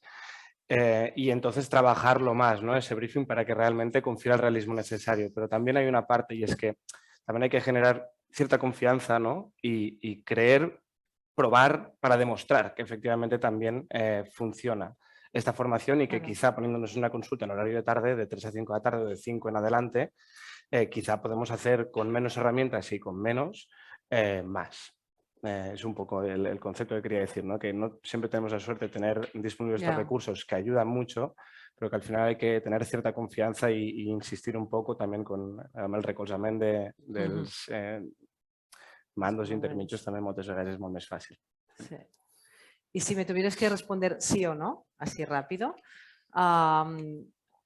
y entonces trabajarlo más, ¿no? Ese briefing para que realmente confiera el realismo necesario. Pero también hay una parte, y es que también hay que generar cierta confianza, ¿no? Y creer, probar para demostrar que efectivamente también funciona esta formación y que quizá poniéndonos una consulta en horario de tarde, de 3 a 5 de la tarde o de 5 en adelante, quizá podemos hacer con menos herramientas y con menos, más. Es un poco el concepto que quería decir, ¿no? Que no siempre tenemos la suerte de tener disponibles estos recursos que ayudan mucho, pero que al final hay que tener cierta confianza y insistir un poco también con el recolzament dels mandos intermitjos també moltes vegades és molt més fàcil. Sí. Y si me tuvieras que responder sí o no, así rápido,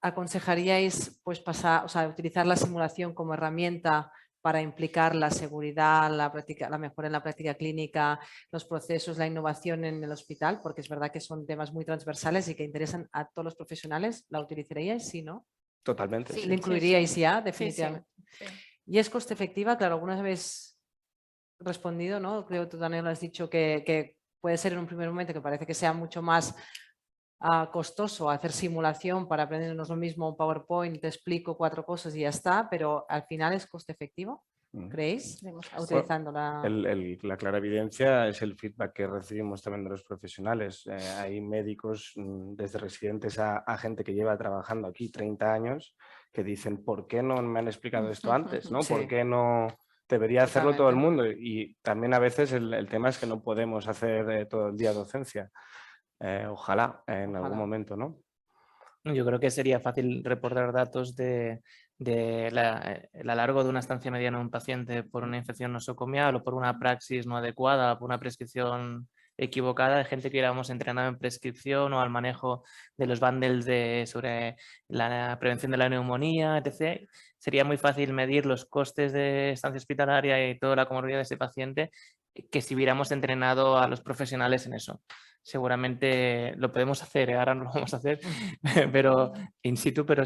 ¿aconsejaríais pues pasar, o sea, utilizar la simulación como herramienta para implicar la seguridad, la mejora en la práctica clínica, los procesos, la innovación en el hospital? Porque es verdad que son temas muy transversales y que interesan a todos los profesionales. ¿La utilizaríais? Sí, ¿no? Totalmente. Sí, ¿la incluiríais ya, definitivamente? Sí. ¿Y es coste efectiva? Claro, algunas veces respondido, ¿no? Creo que tú también lo has dicho, que puede ser en un primer momento que parece que sea mucho más costoso hacer simulación para aprendernos lo mismo un PowerPoint, te explico 4 cosas y ya está, pero al final es coste efectivo, ¿creéis? Utilizando la clara evidencia es el feedback que recibimos también de los profesionales. Hay médicos, desde residentes a gente que lleva trabajando aquí 30 años, que dicen, ¿por qué no me han explicado esto antes? ¿No? Sí. ¿Por qué no debería hacerlo todo el mundo? Y también a veces el tema es que no podemos hacer todo el día docencia. Ojalá en algún momento, ¿no? Yo creo que sería fácil reportar datos de el alargo de una estancia mediana en un paciente por una infección nosocomial o por una praxis no adecuada, por una prescripción equivocada de gente que íbamos entrenado en prescripción o al manejo de los bundles sobre la prevención de la neumonía, etc. Sería muy fácil medir los costes de estancia hospitalaria y toda la comorbilidad de ese paciente que si hubiéramos entrenado a los profesionales en eso. Seguramente lo podemos hacer, ahora no lo vamos a hacer, pero in situ, pero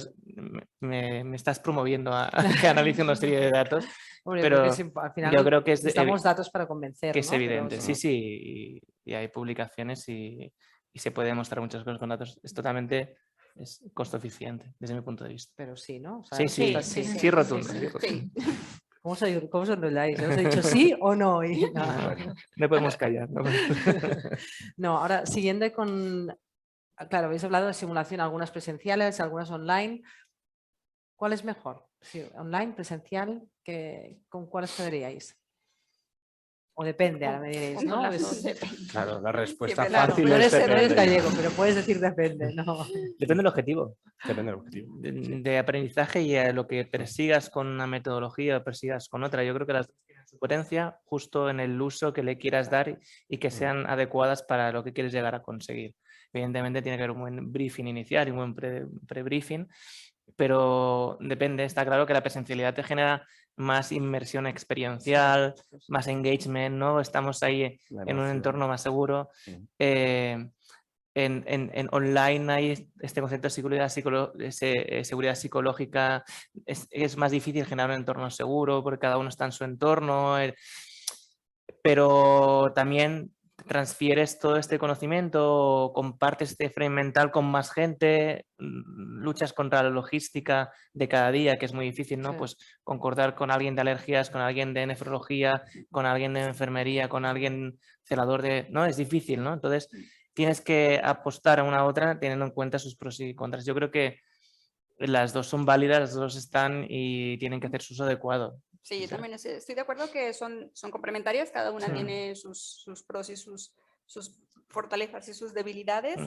me estás promoviendo a que analice una serie de datos. Hombre, pero al final yo creo que necesitamos datos para convencer, que es ¿no? evidente. Pero, sí, y hay publicaciones y se puede demostrar muchas cosas con datos. Es totalmente costo eficiente desde mi punto de vista. Pero sí, ¿no? O sea, sí, rotundo. Sí. ¿Cómo os enrolláis? ¿Os he dicho sí o no? Y No podemos callar. ¿no? No, ahora siguiendo con... Claro, habéis hablado de simulación, algunas presenciales, algunas online. ¿Cuál es mejor? Sí, online, presencial, ¿con cuáles quedaríais? O depende, ahora me diréis, ¿no? Claro, la respuesta Siempre fácil no es eres depende. gallego, pero puedes decir depende, ¿no? Depende del objetivo. Depende del objetivo. De aprendizaje y a lo que persigas con una metodología o persigas con otra. Yo creo que las dos tienen su potencia justo en el uso que le quieras dar y que sean adecuadas para lo que quieres llegar a conseguir. Evidentemente tiene que haber un buen briefing inicial y un buen pre-briefing, pero depende. Está claro que la presencialidad te genera más inmersión experiencial, más engagement, ¿no? Estamos ahí en un entorno más seguro. en online hay este concepto de seguridad psicológica, es más difícil generar un entorno seguro porque cada uno está en su entorno, pero también transfieres todo este conocimiento, compartes este frame mental con más gente, luchas contra la logística de cada día, que es muy difícil, ¿no? Sí. Pues concordar con alguien de alergias, con alguien de nefrología, con alguien de enfermería, con alguien celador de... ¿no? Es difícil, ¿no? Entonces tienes que apostar a una a otra teniendo en cuenta sus pros y contras. Yo creo que las dos son válidas, las dos están y tienen que hacer su uso adecuado. Sí, yo también estoy de acuerdo que son complementarias, cada una tiene sus pros y sus fortalezas y sus debilidades.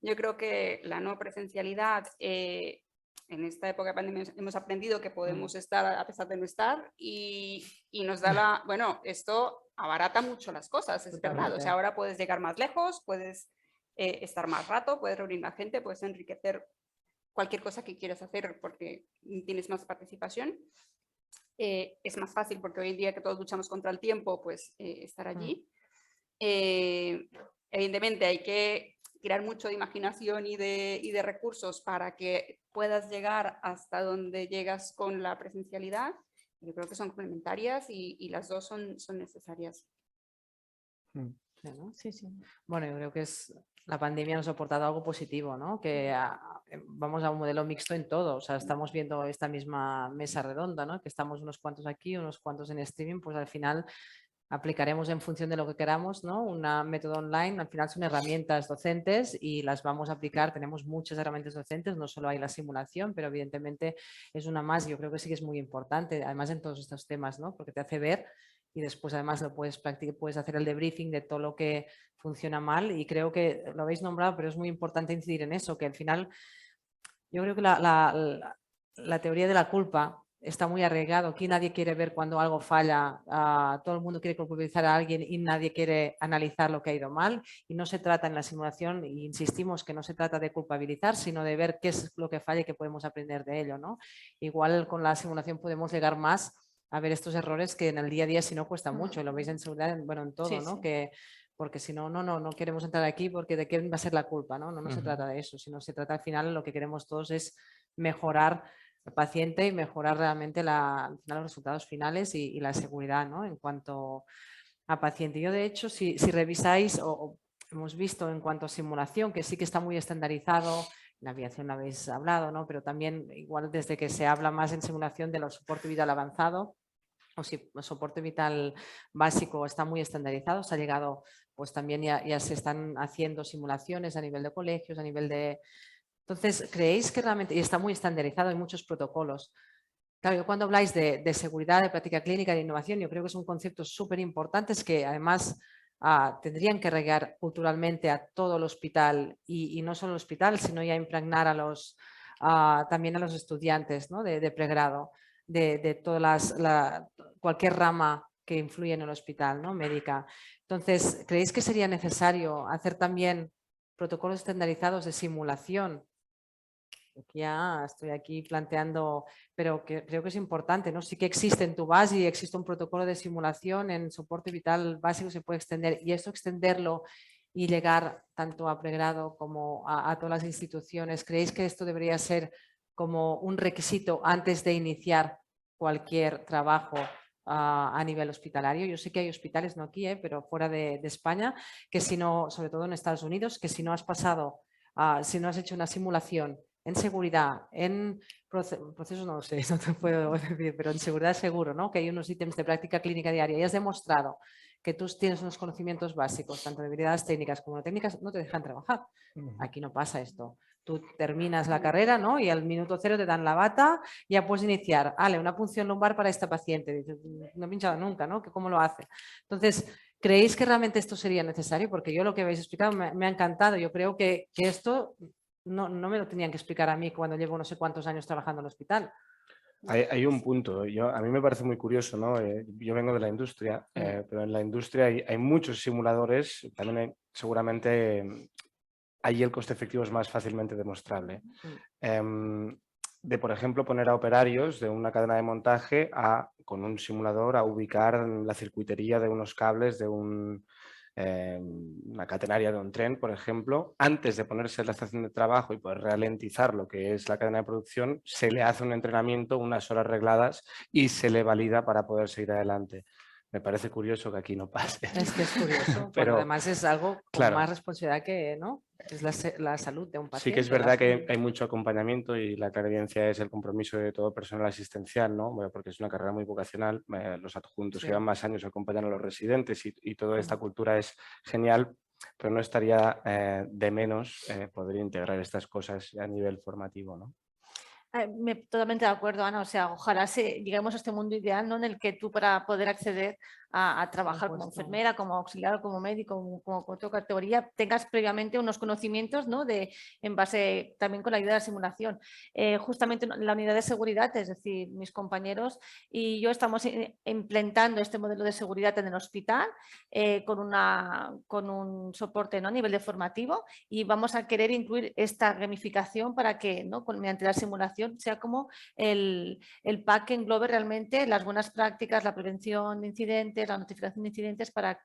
Yo creo que la no presencialidad, en esta época de pandemia hemos aprendido que podemos estar a pesar de no estar y nos da bueno, esto abarata mucho las cosas, es verdad. O sea, ahora puedes llegar más lejos, puedes estar más rato, puedes reunir más gente, puedes enriquecer cualquier cosa que quieras hacer porque tienes más participación. Es más fácil porque hoy en día que todos luchamos contra el tiempo, pues estar allí. Evidentemente hay que tirar mucho de imaginación y de recursos para que puedas llegar hasta donde llegas con la presencialidad. Yo creo que son complementarias y las dos son necesarias. Sí, sí. Bueno, yo creo que la pandemia nos ha aportado algo positivo, ¿no? Que vamos a un modelo mixto en todo. O sea, estamos viendo esta misma mesa redonda, ¿no? Que estamos unos cuantos aquí, unos cuantos en streaming, pues al final aplicaremos en función de lo que queramos, ¿no? Un método online, al final son herramientas docentes y las vamos a aplicar. Tenemos muchas herramientas docentes, no solo hay la simulación, pero evidentemente es una más. Yo creo que sí que es muy importante, además en todos estos temas, ¿no? Porque te hace ver y después además lo puedes practicar, puedes hacer el debriefing de todo lo que funciona mal y creo que lo habéis nombrado, pero es muy importante incidir en eso, que al final yo creo que la teoría de la culpa está muy arraigado. Aquí nadie quiere ver cuando algo falla, todo el mundo quiere culpabilizar a alguien y nadie quiere analizar lo que ha ido mal. Y no se trata en la simulación, y insistimos que no se trata de culpabilizar, sino de ver qué es lo que falla y qué podemos aprender de ello, ¿no? Igual con la simulación podemos llegar más a ver estos errores que en el día a día si no cuesta mucho, y lo veis en seguridad, bueno, en todo, Sí, ¿no? sí. Porque si no, no queremos entrar aquí porque de qué va a ser la culpa, ¿no? No se trata de eso, sino se trata al final, lo que queremos todos es mejorar al paciente y mejorar realmente al final los resultados finales y la seguridad, ¿no? En cuanto a paciente. Yo, de hecho, si revisáis o hemos visto en cuanto a simulación, que sí que está muy estandarizado, en la aviación lo habéis hablado, ¿no? Pero también igual desde que se habla más en simulación de los soporte vital avanzado, o si el soporte vital básico está muy estandarizado, se ha llegado, pues también ya se están haciendo simulaciones a nivel de colegios, a nivel de... Entonces, ¿creéis que realmente, y está muy estandarizado, hay muchos protocolos? Claro, yo cuando habláis de seguridad, de práctica clínica, de innovación, yo creo que son conceptos súper importantes que además tendrían que regar culturalmente a todo el hospital y no solo el hospital, sino ya impregnar también a los estudiantes, ¿no? de pregrado, de todas cualquier rama que influye en el hospital, ¿no? Médica. Entonces, ¿creéis que sería necesario hacer también protocolos estandarizados de simulación? Ya estoy aquí planteando, pero creo que es importante, ¿no? Sí que existe en tu base y existe un protocolo de simulación en soporte vital básico, se puede extender, y eso extenderlo y llegar tanto a pregrado como a todas las instituciones. ¿Creéis que esto debería ser como un requisito antes de iniciar cualquier trabajo a nivel hospitalario? Yo sé que hay hospitales, no aquí, pero fuera de España, que si no, sobre todo en Estados Unidos, que si no has pasado, si no has hecho una simulación en seguridad, en procesos, no lo sé, no te puedo decir, pero en seguridad seguro, ¿no? Que hay unos ítems de práctica clínica diaria y has demostrado que tú tienes unos conocimientos básicos, tanto de habilidades técnicas como no técnicas, no te dejan trabajar. Aquí no pasa esto. Tú terminas la carrera, ¿no? Y al minuto 0 te dan la bata y ya puedes iniciar. Una punción lumbar para esta paciente. Dices, no he pinchado nunca, ¿no? ¿Cómo lo hace? Entonces, ¿creéis que realmente esto sería necesario? Porque yo lo que habéis explicado me ha encantado. Yo creo que esto no me lo tenían que explicar a mí cuando llevo no sé cuántos años trabajando en el hospital. Hay un punto, a mí me parece muy curioso, ¿no? Yo vengo de la industria, pero en la industria hay muchos simuladores, también seguramente ahí el coste efectivo es más fácilmente demostrable. De, por ejemplo, poner a operarios de una cadena de montaje con un simulador a ubicar la circuitería de unos cables de un una catenaria de un tren, por ejemplo, antes de ponerse en la estación de trabajo y poder ralentizar lo que es la cadena de producción, se le hace un entrenamiento, unas horas regladas y se le valida para poder seguir adelante. Me parece curioso que aquí no pase. Es que es curioso, pero además es algo con claro, más responsabilidad que, ¿no? Es la salud de un paciente. Sí que es verdad que hay mucho acompañamiento y la clarividencia es el compromiso de todo personal asistencial, ¿no? Bueno, porque es una carrera muy vocacional, los adjuntos que llevan más años acompañan a los residentes y toda esta cultura es genial, pero no estaría de menos poder integrar estas cosas a nivel formativo, ¿no? Totalmente de acuerdo, Ana. O sea, ojalá lleguemos a este mundo ideal, ¿no? En el que tú, para poder acceder a trabajar como enfermera, como auxiliar, como médico, como otra categoría, tengas previamente unos conocimientos, ¿no? En base también con la ayuda de la simulación. Justamente en la unidad de seguridad, es decir, mis compañeros y yo estamos implementando este modelo de seguridad en el hospital con un soporte, ¿no? A nivel de formativo, y vamos a querer incluir esta gamificación para que, ¿no? Mediante la simulación sea como el pack que englobe realmente las buenas prácticas, la prevención de incidentes, la notificación de incidentes para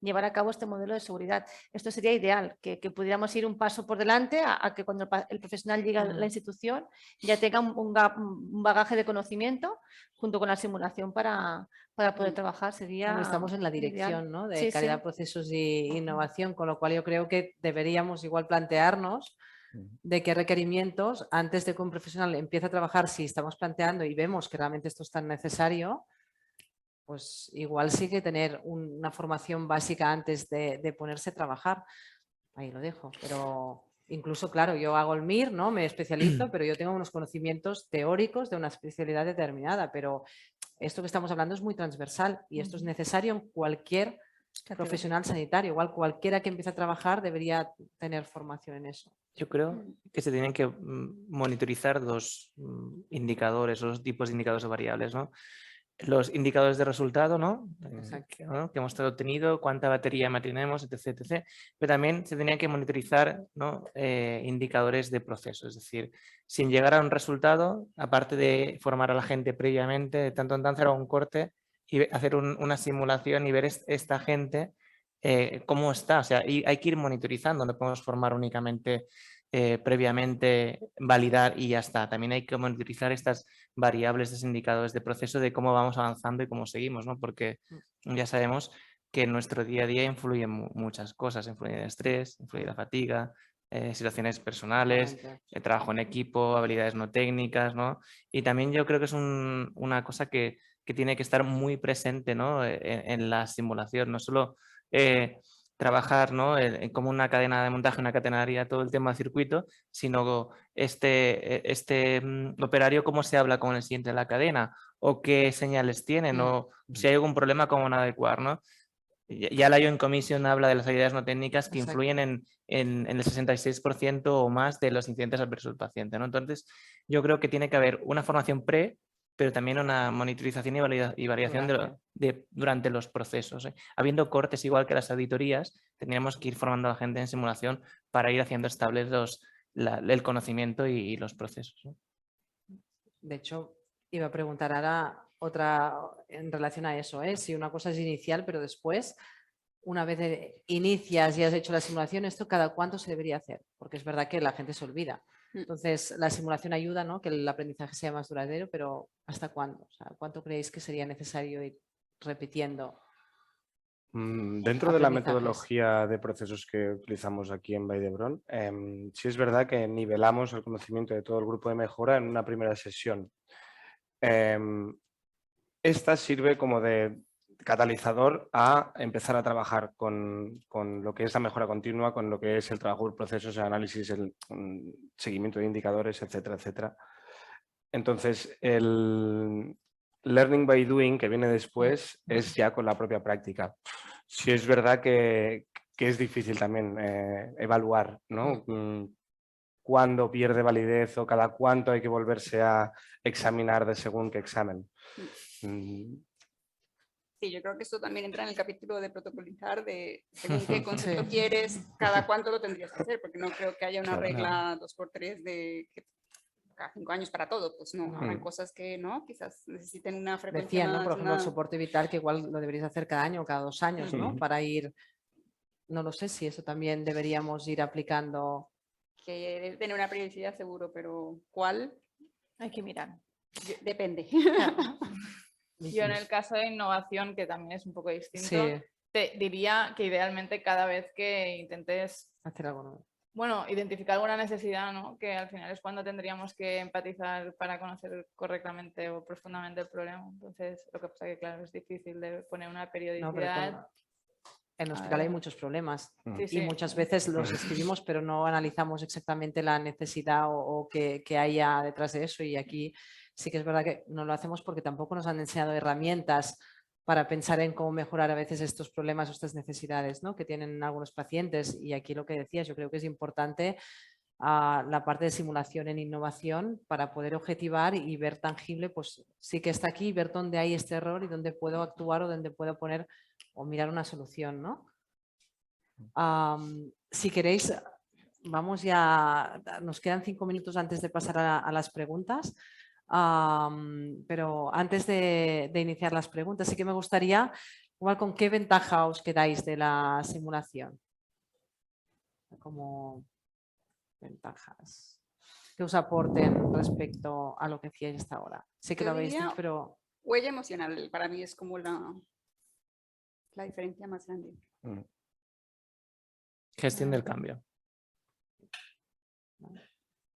llevar a cabo este modelo de seguridad. Esto sería ideal, que pudiéramos ir un paso por delante a que cuando el profesional llegue a la institución ya tenga un bagaje de conocimiento junto con la simulación para poder trabajar. Sería estamos en la dirección, ¿no? De sí, calidad, procesos e innovación, con lo cual yo creo que deberíamos igual plantearnos de qué requerimientos, antes de que un profesional empiece a trabajar, si estamos planteando y vemos que realmente esto es tan necesario, pues igual sí que tener una formación básica antes de ponerse a trabajar. Ahí lo dejo, pero incluso, claro, yo hago el MIR, ¿no? Me especializo, pero yo tengo unos conocimientos teóricos de una especialidad determinada, pero esto que estamos hablando es muy transversal y esto es necesario en cualquier profesional sanitario. Igual cualquiera que empiece a trabajar debería tener formación en eso. Yo creo que se tienen que monitorizar dos indicadores, dos tipos de indicadores o variables, ¿no? Los indicadores de resultado, ¿no? Que hemos obtenido, cuánta batería mantenemos, etc, etc. Pero también se tenían que monitorizar, ¿no? Indicadores de proceso, es decir, sin llegar a un resultado, aparte de formar a la gente previamente, de tanto en tanto hacer un corte y hacer una simulación y ver esta gente cómo está. O sea, y hay que ir monitorizando, no podemos formar únicamente previamente, validar y ya está. También hay que monitorizar estas variables, estos indicadores de proceso de cómo vamos avanzando y cómo seguimos, ¿no? Porque ya sabemos que en nuestro día a día influyen muchas cosas, influye el estrés, influye la fatiga, situaciones personales, el trabajo en equipo, habilidades no técnicas, ¿no? Y también yo creo que es una cosa que tiene que estar muy presente, ¿no? en la simulación, no solo trabajar, ¿no? como una cadena de montaje, una catenaria, todo el tema de circuito, sino este operario, cómo se habla con el siguiente de la cadena o qué señales tienen o si hay algún problema, cómo no adecuar, ¿no? Ya la Joint Commission habla de las habilidades no técnicas que influyen en el 66% o más de los incidentes adversos del paciente, ¿no? Entonces, yo creo que tiene que haber una formación pero también una monitorización y variación durante los procesos. Habiendo cortes igual que las auditorías, tendríamos que ir formando a la gente en simulación para ir haciendo estables el conocimiento y los procesos, ¿no? De hecho, iba a preguntar ahora otra en relación a eso, si una cosa es inicial, pero después, una vez inicias y has hecho la simulación, ¿esto cada cuánto se debería hacer? Porque es verdad que la gente se olvida. Entonces, la simulación ayuda, ¿no? Que el aprendizaje sea más duradero, pero ¿hasta cuándo? O sea, ¿cuánto creéis que sería necesario ir repitiendo? Dentro de la metodología de procesos que utilizamos aquí en Vall d'Hebron, sí es verdad que nivelamos el conocimiento de todo el grupo de mejora en una primera sesión. Esta sirve como de catalizador a empezar a trabajar con lo que es la mejora continua, con lo que es el trabajo de procesos, el análisis, el seguimiento de indicadores, etcétera, etcétera. Entonces, el learning by doing que viene después es ya con la propia práctica. Sí es verdad que es difícil también evaluar, ¿no? Cuándo pierde validez o cada cuánto hay que volverse a examinar de según qué examen. Sí, yo creo que esto también entra en el capítulo de protocolizar, de según qué concepto quieres, cada cuánto lo tendrías que hacer, porque no creo que haya una regla 2x3 de que cada 5 años para todo, pues no, habrán cosas que no, quizás necesiten una frecuencia Decía, ¿no? más, Por ejemplo, el soporte vital, que igual lo deberías hacer cada año o cada 2 años, ¿no? Para ir no lo sé si eso también deberíamos ir aplicando. Que debe tener una periodicidad seguro, pero ¿cuál? Hay que mirar. Depende. Yo en el caso de innovación, que también es un poco distinto, Sí, te diría que idealmente cada vez que intentes, hacer algo nuevo. bueno, identificar alguna necesidad, ¿no? Que al final es cuando tendríamos que empatizar para conocer correctamente o profundamente el problema. Entonces, lo que pasa que, claro, es difícil de poner una No, periodicidad. pero en el A hospital hay ver. muchos problemas Sí, y sí. muchas veces los escribimos, pero no analizamos exactamente la necesidad o que haya detrás de eso. Y aquí sí que es verdad que no lo hacemos porque tampoco nos han enseñado herramientas para pensar en cómo mejorar a veces estos problemas o estas necesidades, ¿no?, que tienen algunos pacientes. Y aquí lo que decías, yo creo que es importante la parte de simulación en innovación para poder objetivar y ver tangible, pues sí que está aquí, ver dónde hay este error y dónde puedo actuar o dónde puedo poner o mirar una solución, ¿no? Si queréis, vamos ya, nos quedan 5 minutos antes de pasar a las preguntas, pero antes de iniciar las preguntas sí que me gustaría, igual, ¿con qué ventaja os quedáis de la simulación? Como ventajas que os aporten respecto a lo que hacíais hasta ahora. Sé que Yo lo habéis diría dicho, pero... Huella emocional para mí es como la diferencia más grande. Gestión del cambio.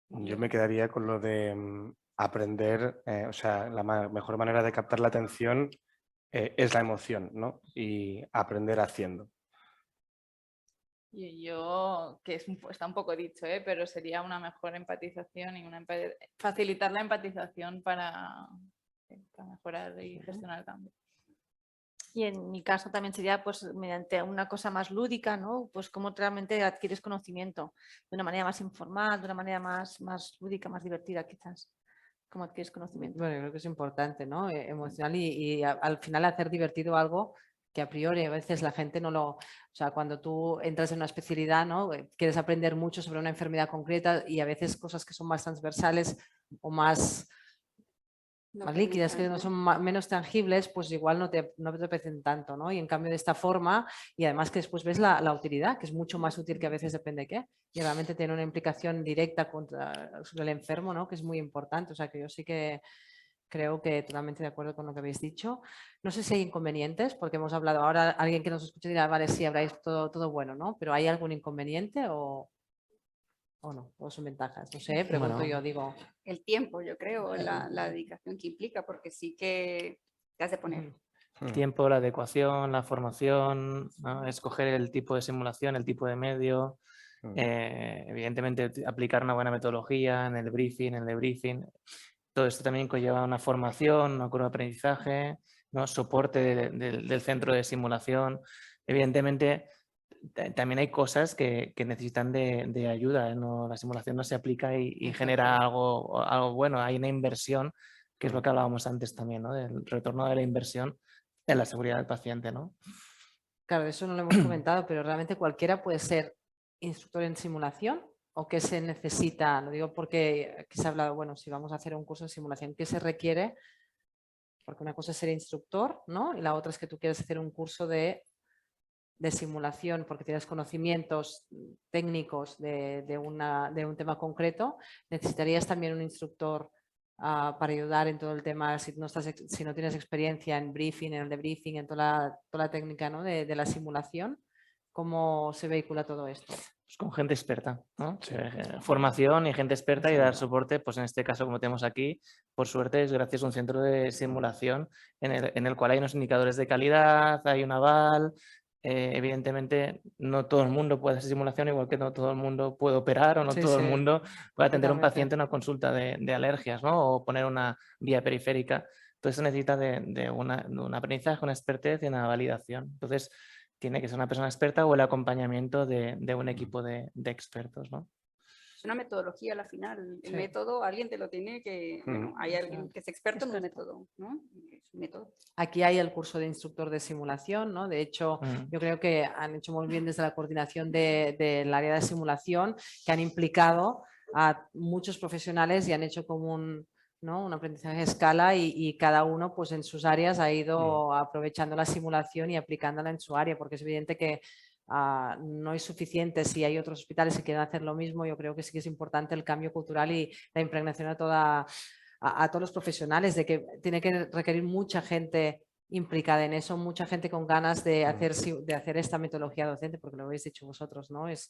Yo me quedaría con lo de aprender, o sea, la mejor manera de captar la atención es la emoción, ¿no? Y aprender haciendo. Y yo, que está un poco dicho, pero sería una mejor empatización y facilitar la empatización para mejorar y gestionar el cambio. Y en mi caso también sería pues mediante una cosa más lúdica, ¿no? Pues cómo realmente adquieres conocimiento de una manera más informal, de una manera más lúdica, más divertida quizás. Cómo adquieres conocimiento. Bueno, yo creo que es importante, ¿no? Emocional y al final hacer divertido algo que a priori a veces la gente no lo... O sea, cuando tú entras en una especialidad, ¿no?, quieres aprender mucho sobre una enfermedad concreta y a veces cosas que son más transversales o más líquidas, que no son menos tangibles, pues igual no te apetecen tanto, ¿no? Y en cambio de esta forma, y además que después ves la utilidad, que es mucho más útil que a veces depende de qué, y realmente tiene una implicación directa sobre el enfermo, ¿no?, que es muy importante. O sea que yo sí que creo que totalmente de acuerdo con lo que habéis dicho. No sé si hay inconvenientes, porque hemos hablado ahora, alguien que nos escuche dirá, vale, sí, habráis todo bueno, ¿no? Pero ¿hay algún inconveniente o no? ¿O son ventajas? No sé, pregunto Bueno, yo, digo... El tiempo, yo creo, la dedicación que implica, porque sí que te has de poner. tiempo, la adecuación, la formación, ¿no? Escoger el tipo de simulación, el tipo de medio, evidentemente aplicar una buena metodología en el briefing, en el debriefing. Todo esto también conlleva una formación, una curva de aprendizaje, ¿no?, soporte del centro de simulación. Evidentemente, también hay cosas que necesitan de ayuda, ¿no? La simulación no se aplica y genera algo bueno. Hay una inversión, que es lo que hablábamos antes también, ¿no?, del retorno de la inversión en la seguridad del paciente, ¿no? Claro, eso no lo hemos comentado, pero realmente cualquiera puede ser instructor en simulación o qué se necesita. Lo digo porque aquí se ha hablado, bueno, si vamos a hacer un curso de simulación, ¿qué se requiere? Porque una cosa es ser instructor, ¿no? Y la otra es que tú quieres hacer un curso de simulación porque tienes conocimientos técnicos de un tema concreto. Necesitarías también un instructor para ayudar en todo el tema, si no tienes experiencia en briefing, en el debriefing, en toda la técnica, ¿no?, de la simulación. ¿Cómo se vehicula todo esto? Pues con gente experta, ¿no? Formación y gente experta y dar soporte, pues en este caso, como tenemos aquí, por suerte es gracias a un centro de simulación en el cual hay unos indicadores de calidad, hay un aval. Evidentemente no todo el mundo puede hacer simulación, igual que no todo el mundo puede operar o no todo el mundo puede atender a un paciente en una consulta de alergias, ¿no?, o poner una vía periférica. Todo eso necesita de un aprendizaje, una expertez y una validación. Entonces, tiene que ser una persona experta o el acompañamiento de un equipo de expertos, ¿no? Es una metodología al final. El método, alguien te lo tiene que... Bueno, hay alguien que es experto en un método, ¿no? Es un método. Aquí hay el curso de instructor de simulación, ¿no? De hecho, yo creo que han hecho muy bien desde la coordinación del área de simulación, que han implicado a muchos profesionales y han hecho como un aprendizaje a escala y cada uno pues en sus áreas ha ido aprovechando la simulación y aplicándola en su área, porque es evidente que no es suficiente si hay otros hospitales que quieren hacer lo mismo. Yo creo que sí que es importante el cambio cultural y la impregnación a todos los profesionales, de que tiene que requerir mucha gente implicada en eso, mucha gente con ganas de hacer esta metodología docente, porque lo habéis dicho vosotros, ¿no? Es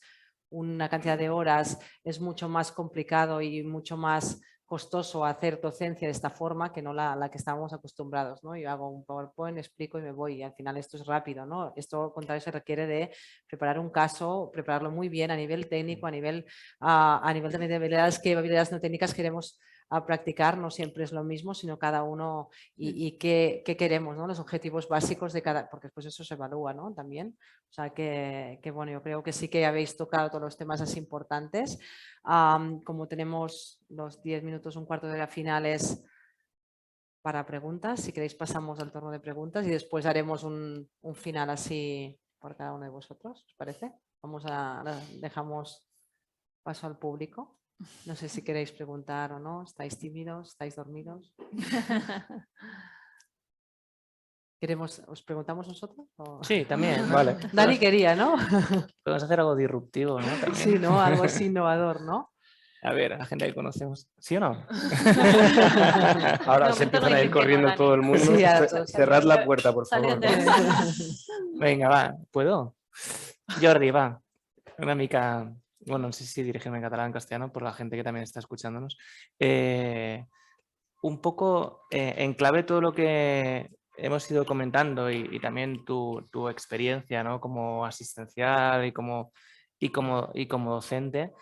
una cantidad de horas, es mucho más complicado y mucho más costoso hacer docencia de esta forma que no la que estábamos acostumbrados, ¿no? Yo hago un PowerPoint, explico y me voy, y al final esto es rápido, ¿no? Esto, al contrario, se requiere de preparar un caso, prepararlo muy bien a nivel técnico, a nivel de habilidades no técnicas queremos practicar, no siempre es lo mismo, sino cada uno y qué queremos, ¿no? Los objetivos básicos de cada, porque después eso se evalúa, ¿no? También, o sea que bueno, yo creo que sí que habéis tocado todos los temas así importantes. Como tenemos los 10 minutos, un cuarto de hora finales para preguntas, si queréis pasamos al turno de preguntas y después haremos un final así por cada uno de vosotros, ¿os parece? Dejamos paso al público. No sé si queréis preguntar o no. ¿Estáis tímidos? ¿Estáis dormidos? ¿Os preguntamos nosotros? ¿O? Sí, también. Vale. Dani quería, ¿no? Podemos hacer algo disruptivo, ¿no? También. Sí, ¿no? Algo así innovador, ¿no? A ver, a la gente que conocemos. ¿Sí o no? Ahora se empiezan a ir corriendo todo el mundo. Sí, Cerrad la puerta, por favor. Venga, va. ¿Puedo? Jordi, va. Una mica... Bueno, no sé si dirigirme en catalán o en castellano por la gente que también está escuchándonos. Un poco en clave todo lo que hemos ido comentando y también tu experiencia, ¿no? Como asistencial y como docente,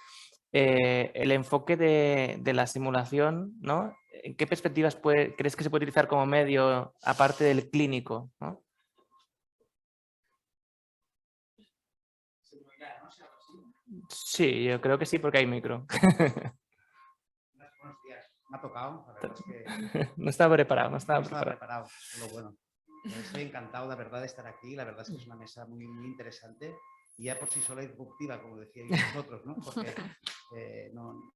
el enfoque de la simulación, ¿no? ¿En qué perspectivas crees que se puede utilizar como medio aparte del clínico, ¿no? Sí, yo creo que sí, porque hay micro. Buenos días. Me ha tocado, la verdad es que... No estaba preparado, no estaba preparado. Pero bueno, estoy encantado, la verdad, de estar aquí. La verdad es que es una mesa muy, muy interesante y ya por sí sola disruptiva, como decíais vosotros, ¿no? Porque no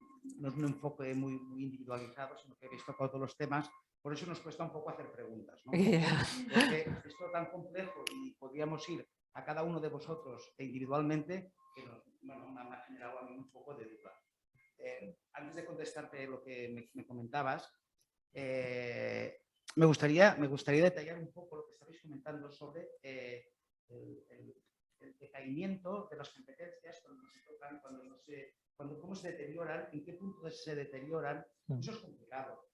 es un enfoque muy, muy individualizado, sino que habéis tocado todos los temas. Por eso nos cuesta un poco hacer preguntas, ¿no? Porque es todo tan complejo y podríamos ir a cada uno de vosotros individualmente que me ha generado a mí un poco de duda. Antes de contestarte lo que me comentabas, me gustaría detallar un poco lo que estabais comentando sobre el decaimiento de las competencias cuando se tocan, cómo se deterioran, en qué punto se deterioran. Eso es complicado.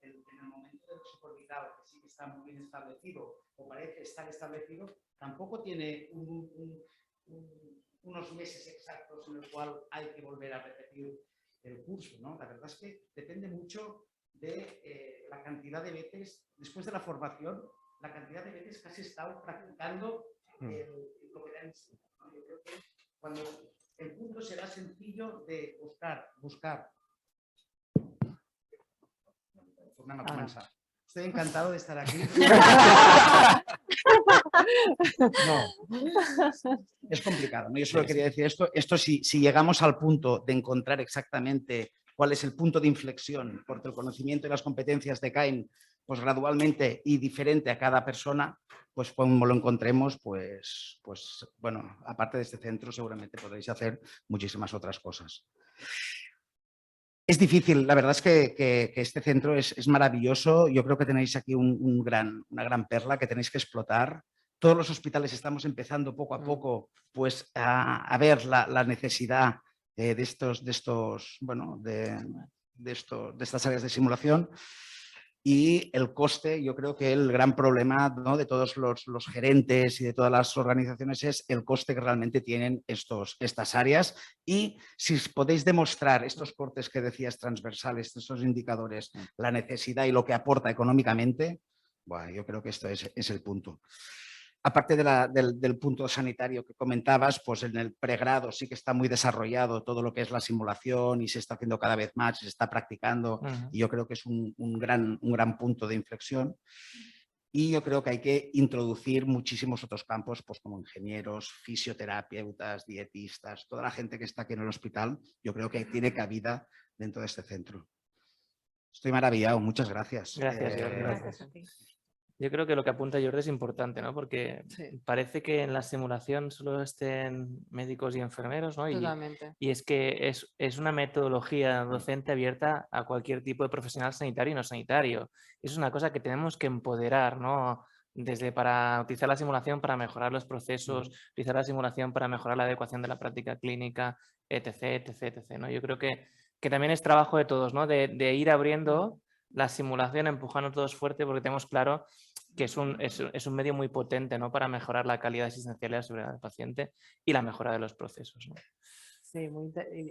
En el momento del subordinado, que sí que está muy bien establecido o parece estar establecido, tampoco tiene unos meses exactos en el cual hay que volver a repetir el curso, ¿no? La verdad es que depende mucho de la cantidad de veces, después de la formación, la cantidad de veces que has estado practicando lo que te han enseñado, ¿no? Yo creo que cuando el punto será sencillo de buscar. Tornem a començar. Estoy encantado de estar aquí. No, es complicado, ¿no? Yo solo quería decir esto si llegamos al punto de encontrar exactamente cuál es el punto de inflexión, porque el conocimiento y las competencias decaen pues gradualmente y diferente a cada persona, pues cuando lo encontremos, pues bueno, aparte de este centro seguramente podréis hacer muchísimas otras cosas. Es difícil, la verdad es que este centro es maravilloso. Yo creo que tenéis aquí una gran perla que tenéis que explotar. Todos los hospitales estamos empezando poco a poco pues, a ver la necesidad de estas áreas de simulación. Y el coste, yo creo que el gran problema, ¿no?, de todos los gerentes y de todas las organizaciones es el coste que realmente tienen estas áreas. Y si podéis demostrar estos cortes que decías transversales, estos indicadores, la necesidad y lo que aporta económicamente, bueno, yo creo que esto es el punto. Aparte del punto sanitario que comentabas, pues en el pregrado sí que está muy desarrollado todo lo que es la simulación y se está haciendo cada vez más, se está practicando y yo creo que es un gran punto de inflexión. Y yo creo que hay que introducir muchísimos otros campos, pues como ingenieros, fisioterapeutas, dietistas, toda la gente que está aquí en el hospital, yo creo que tiene cabida dentro de este centro. Estoy maravillado, muchas gracias. Gracias, Jordi. Gracias a ti. Yo creo que lo que apunta Jordi es importante, ¿no? Porque Sí. parece que en la simulación solo estén médicos y enfermeros, ¿no? Totalmente. Y es que es una metodología docente abierta a cualquier tipo de profesional sanitario y no sanitario. Es una cosa que tenemos que empoderar, ¿no? Desde para utilizar la simulación para mejorar los procesos, utilizar la simulación para mejorar la adecuación de la práctica clínica, etc, etc, etc, ¿no? Yo creo que también es trabajo de todos, ¿no? De ir abriendo la simulación, empujando todos fuerte, porque tenemos claro que es un medio muy potente, ¿no? Para mejorar la calidad asistencial y la seguridad del paciente y la mejora de los procesos, ¿no? Sí,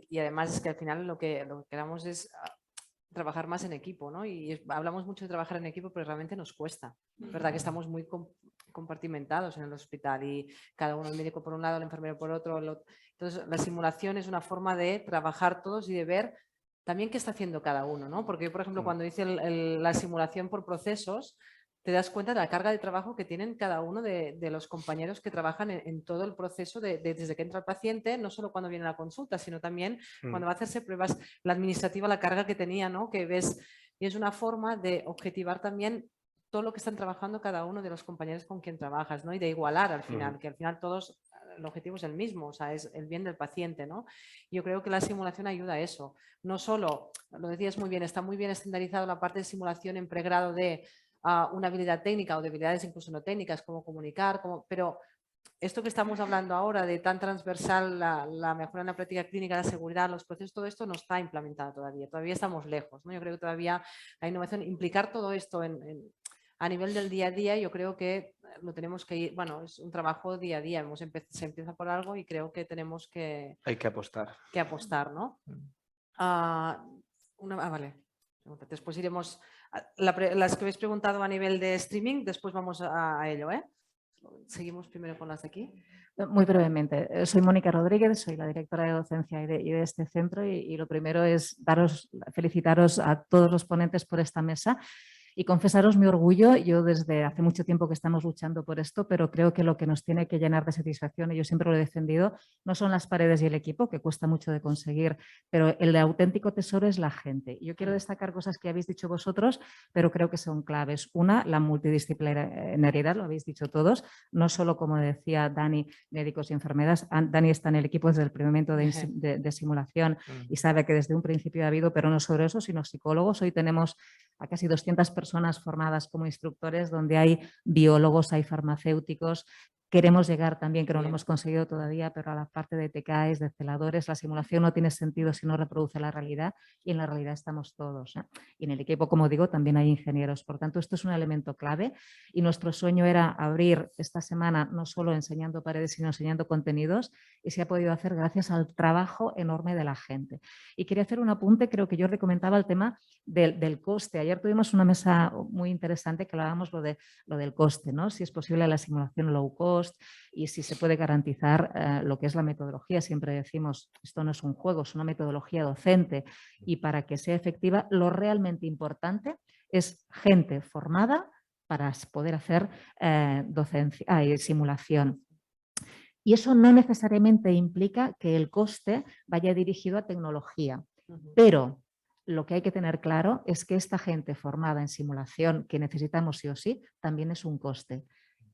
y además es que al final lo que queramos es trabajar más en equipo, ¿no? Y hablamos mucho de trabajar en equipo, pero realmente nos cuesta. Es verdad que estamos muy compartimentados en el hospital y cada uno, el médico por un lado, el enfermero por otro. Entonces, la simulación es una forma de trabajar todos y de ver también qué está haciendo cada uno, ¿no? Porque yo, por ejemplo, cuando hice la simulación por procesos, te das cuenta de la carga de trabajo que tienen cada uno de los compañeros que trabajan en todo el proceso desde que entra el paciente, no solo cuando viene a la consulta, sino también cuando va a hacerse pruebas, la administrativa, la carga que tenía, ¿no? Que ves, y es una forma de objetivar también todo lo que están trabajando cada uno de los compañeros con quien trabajas, ¿no? Y de igualar al final, que al final todos, el objetivo es el mismo, o sea, es el bien del paciente, ¿no? Yo creo que la simulación ayuda a eso. No solo, lo decías muy bien, está muy bien estandarizado la parte de simulación en pregrado de una habilidad técnica o de habilidades incluso no técnicas, como comunicar, pero esto que estamos hablando ahora de tan transversal, la mejora en la práctica clínica, la seguridad, los procesos, todo esto no está implementado todavía estamos lejos, ¿no? Yo creo que todavía la innovación, implicar todo esto a nivel del día a día, yo creo que lo tenemos que ir, bueno, es un trabajo día a día, se empieza por algo y creo que tenemos que... Hay que apostar. Que apostar, ¿no? Vale. Después iremos... Las que habéis preguntado a nivel de streaming, después vamos a ello, ¿eh? Seguimos primero con las de aquí. Muy brevemente, soy Mónica Rodríguez, soy la directora de docencia y de este centro y lo primero es felicitaros a todos los ponentes por esta mesa y confesaros mi orgullo. Yo desde hace mucho tiempo que estamos luchando por esto, pero creo que lo que nos tiene que llenar de satisfacción, y yo siempre lo he defendido, no son las paredes y el equipo, que cuesta mucho de conseguir, pero el auténtico tesoro es la gente. Yo quiero destacar cosas que habéis dicho vosotros, pero creo que son claves. Una, la multidisciplinariedad, lo habéis dicho todos, no solo, como decía Dani, médicos y enfermeras. Dani está en el equipo desde el primer momento de simulación y sabe que desde un principio ha habido, pero no solo eso, sino psicólogos. Hoy tenemos a casi 200 personas formadas como instructores, donde hay biólogos, hay farmacéuticos. Queremos llegar también, que no lo hemos conseguido todavía, pero a la parte de TKs, de celadores. La simulación no tiene sentido si no reproduce la realidad y en la realidad estamos todos, ¿eh? Y en el equipo, como digo, también hay ingenieros. Por tanto, esto es un elemento clave y nuestro sueño era abrir esta semana no solo enseñando paredes, sino enseñando contenidos y se ha podido hacer gracias al trabajo enorme de la gente. Y quería hacer un apunte, creo que Jordi comentaba el tema del coste. Ayer tuvimos una mesa muy interesante que hablábamos lo del coste, ¿no? Si es posible la simulación low cost y si se puede garantizar lo que es la metodología. Siempre decimos, esto no es un juego, es una metodología docente y para que sea efectiva lo realmente importante es gente formada para poder hacer simulación. Y eso no necesariamente implica que el coste vaya dirigido a tecnología, pero lo que hay que tener claro es que esta gente formada en simulación que necesitamos sí o sí, también es un coste.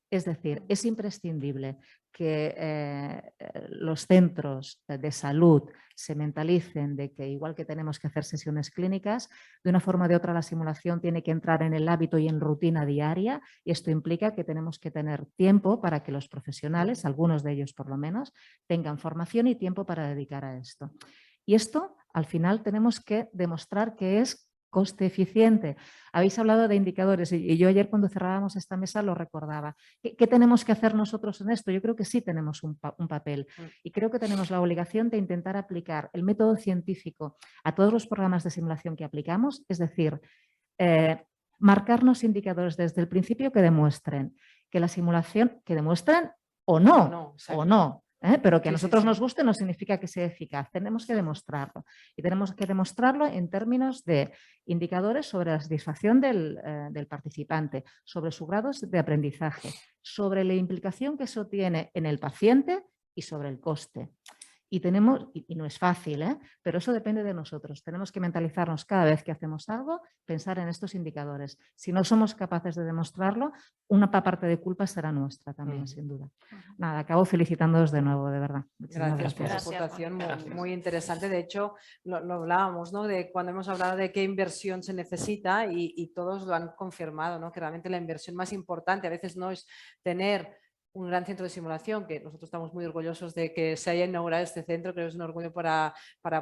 Es decir, es imprescindible que los centros de salud se mentalicen de que igual que tenemos que hacer sesiones clínicas, de una forma o de otra la simulación tiene que entrar en el hábito y en rutina diaria y esto implica que tenemos que tener tiempo para que los profesionales, algunos de ellos por lo menos, tengan formación y tiempo para dedicar a esto. Y esto al final tenemos que demostrar que es coste eficiente. Habéis hablado de indicadores y yo ayer cuando cerrábamos esta mesa lo recordaba. ¿Qué tenemos que hacer nosotros en esto? Yo creo que sí tenemos un papel y creo que tenemos la obligación de intentar aplicar el método científico a todos los programas de simulación que aplicamos, es decir, marcarnos indicadores desde el principio que demuestren que la simulación, que demuestren o no, pero que a nosotros nos guste no significa que sea eficaz. Tenemos que demostrarlo y tenemos que demostrarlo en términos de indicadores sobre la satisfacción del participante, sobre su grado de aprendizaje, sobre la implicación que eso tiene en el paciente y sobre el coste. y no es fácil, pero eso depende de nosotros. Tenemos que mentalizarnos cada vez que hacemos algo, pensar en estos indicadores. Si no somos capaces de demostrarlo, una parte de culpa será nuestra también, sin duda. Nada, acabo felicitándoos de nuevo, de verdad. Muchísimas Gracias por Gracias, su aportación, Mónica. muy interesante. De hecho, lo hablábamos, ¿no? De cuando hemos hablado de qué inversión se necesita y todos lo han confirmado, ¿no? Que realmente la inversión más importante a veces no es tener un gran centro de simulación, que nosotros estamos muy orgullosos de que se haya inaugurado este centro, creo que es un orgullo para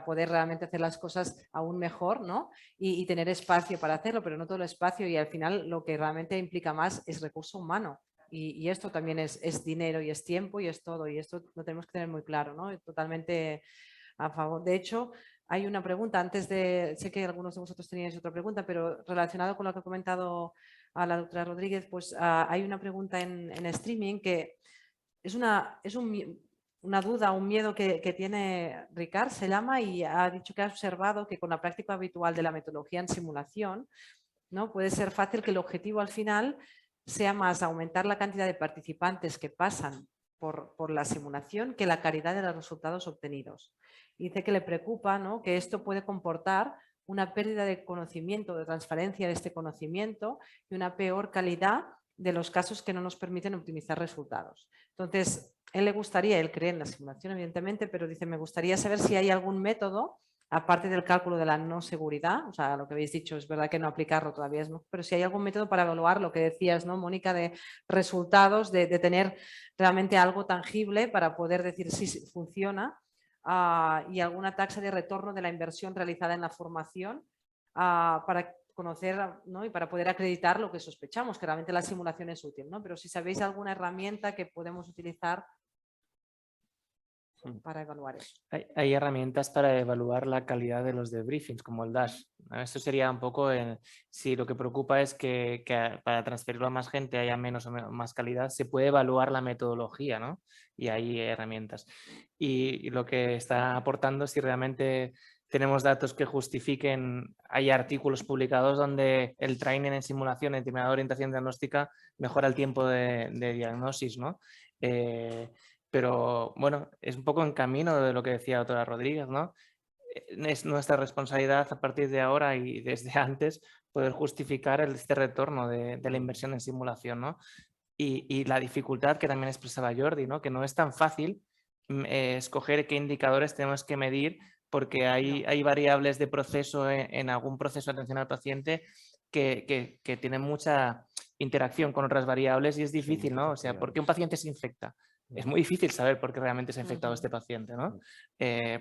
poder realmente hacer las cosas aún mejor, ¿no? Y tener espacio para hacerlo, pero no todo el espacio, y al final lo que realmente implica más es recurso humano. Y esto también es dinero y es tiempo y es todo, y esto lo tenemos que tener muy claro, ¿no? Totalmente a favor. De hecho, hay una pregunta, sé que algunos de vosotros teníais otra pregunta, pero relacionado con lo que ha comentado a la doctora Rodríguez, pues hay una pregunta en streaming que es una duda, un miedo que tiene Ricard, se llama, y ha dicho que ha observado que con la práctica habitual de la metodología en simulación, ¿no? Puede ser fácil que el objetivo al final sea más aumentar la cantidad de participantes que pasan por la simulación que la calidad de los resultados obtenidos. Y dice que le preocupa, ¿no? Que esto puede comportar una pérdida de conocimiento, de transferencia de este conocimiento y una peor calidad de los casos que no nos permiten optimizar resultados. Entonces, él cree en la simulación, evidentemente, pero dice, me gustaría saber si hay algún método, aparte del cálculo de la no seguridad, o sea, lo que habéis dicho, es verdad que no aplicarlo todavía es, ¿no? Pero si hay algún método para evaluar lo que decías, ¿no, Mónica? De resultados, de tener realmente algo tangible para poder decir si funciona. Y alguna taxa de retorno de la inversión realizada en la formación para conocer, ¿no? Y para poder acreditar lo que sospechamos, que realmente la simulación es útil, ¿no? Pero si sabéis alguna herramienta que podemos utilizar para evaluar eso. Hay herramientas para evaluar la calidad de los debriefings, como el DASH, ¿no? Esto sería un poco, si lo que preocupa es que para transferirlo a más gente haya menos o más calidad, se puede evaluar la metodología, ¿no? Y hay herramientas. Y lo que está aportando, si realmente tenemos datos que justifiquen, hay artículos publicados donde el training en simulación en determinada orientación diagnóstica mejora el tiempo de diagnosis, ¿no? Pero bueno, es un poco en camino de lo que decía la doctora Rodríguez, ¿no? Es nuestra responsabilidad a partir de ahora y desde antes poder justificar este retorno de la inversión en simulación, ¿no? Y la dificultad que también expresaba Jordi, ¿no? Que no es tan fácil escoger qué indicadores tenemos que medir, porque hay variables de proceso en algún proceso de atención al paciente que tienen mucha interacción con otras variables y es difícil, ¿no? O sea, ¿por qué un paciente se infecta? Es muy difícil saber por qué realmente se ha infectado este paciente, ¿no?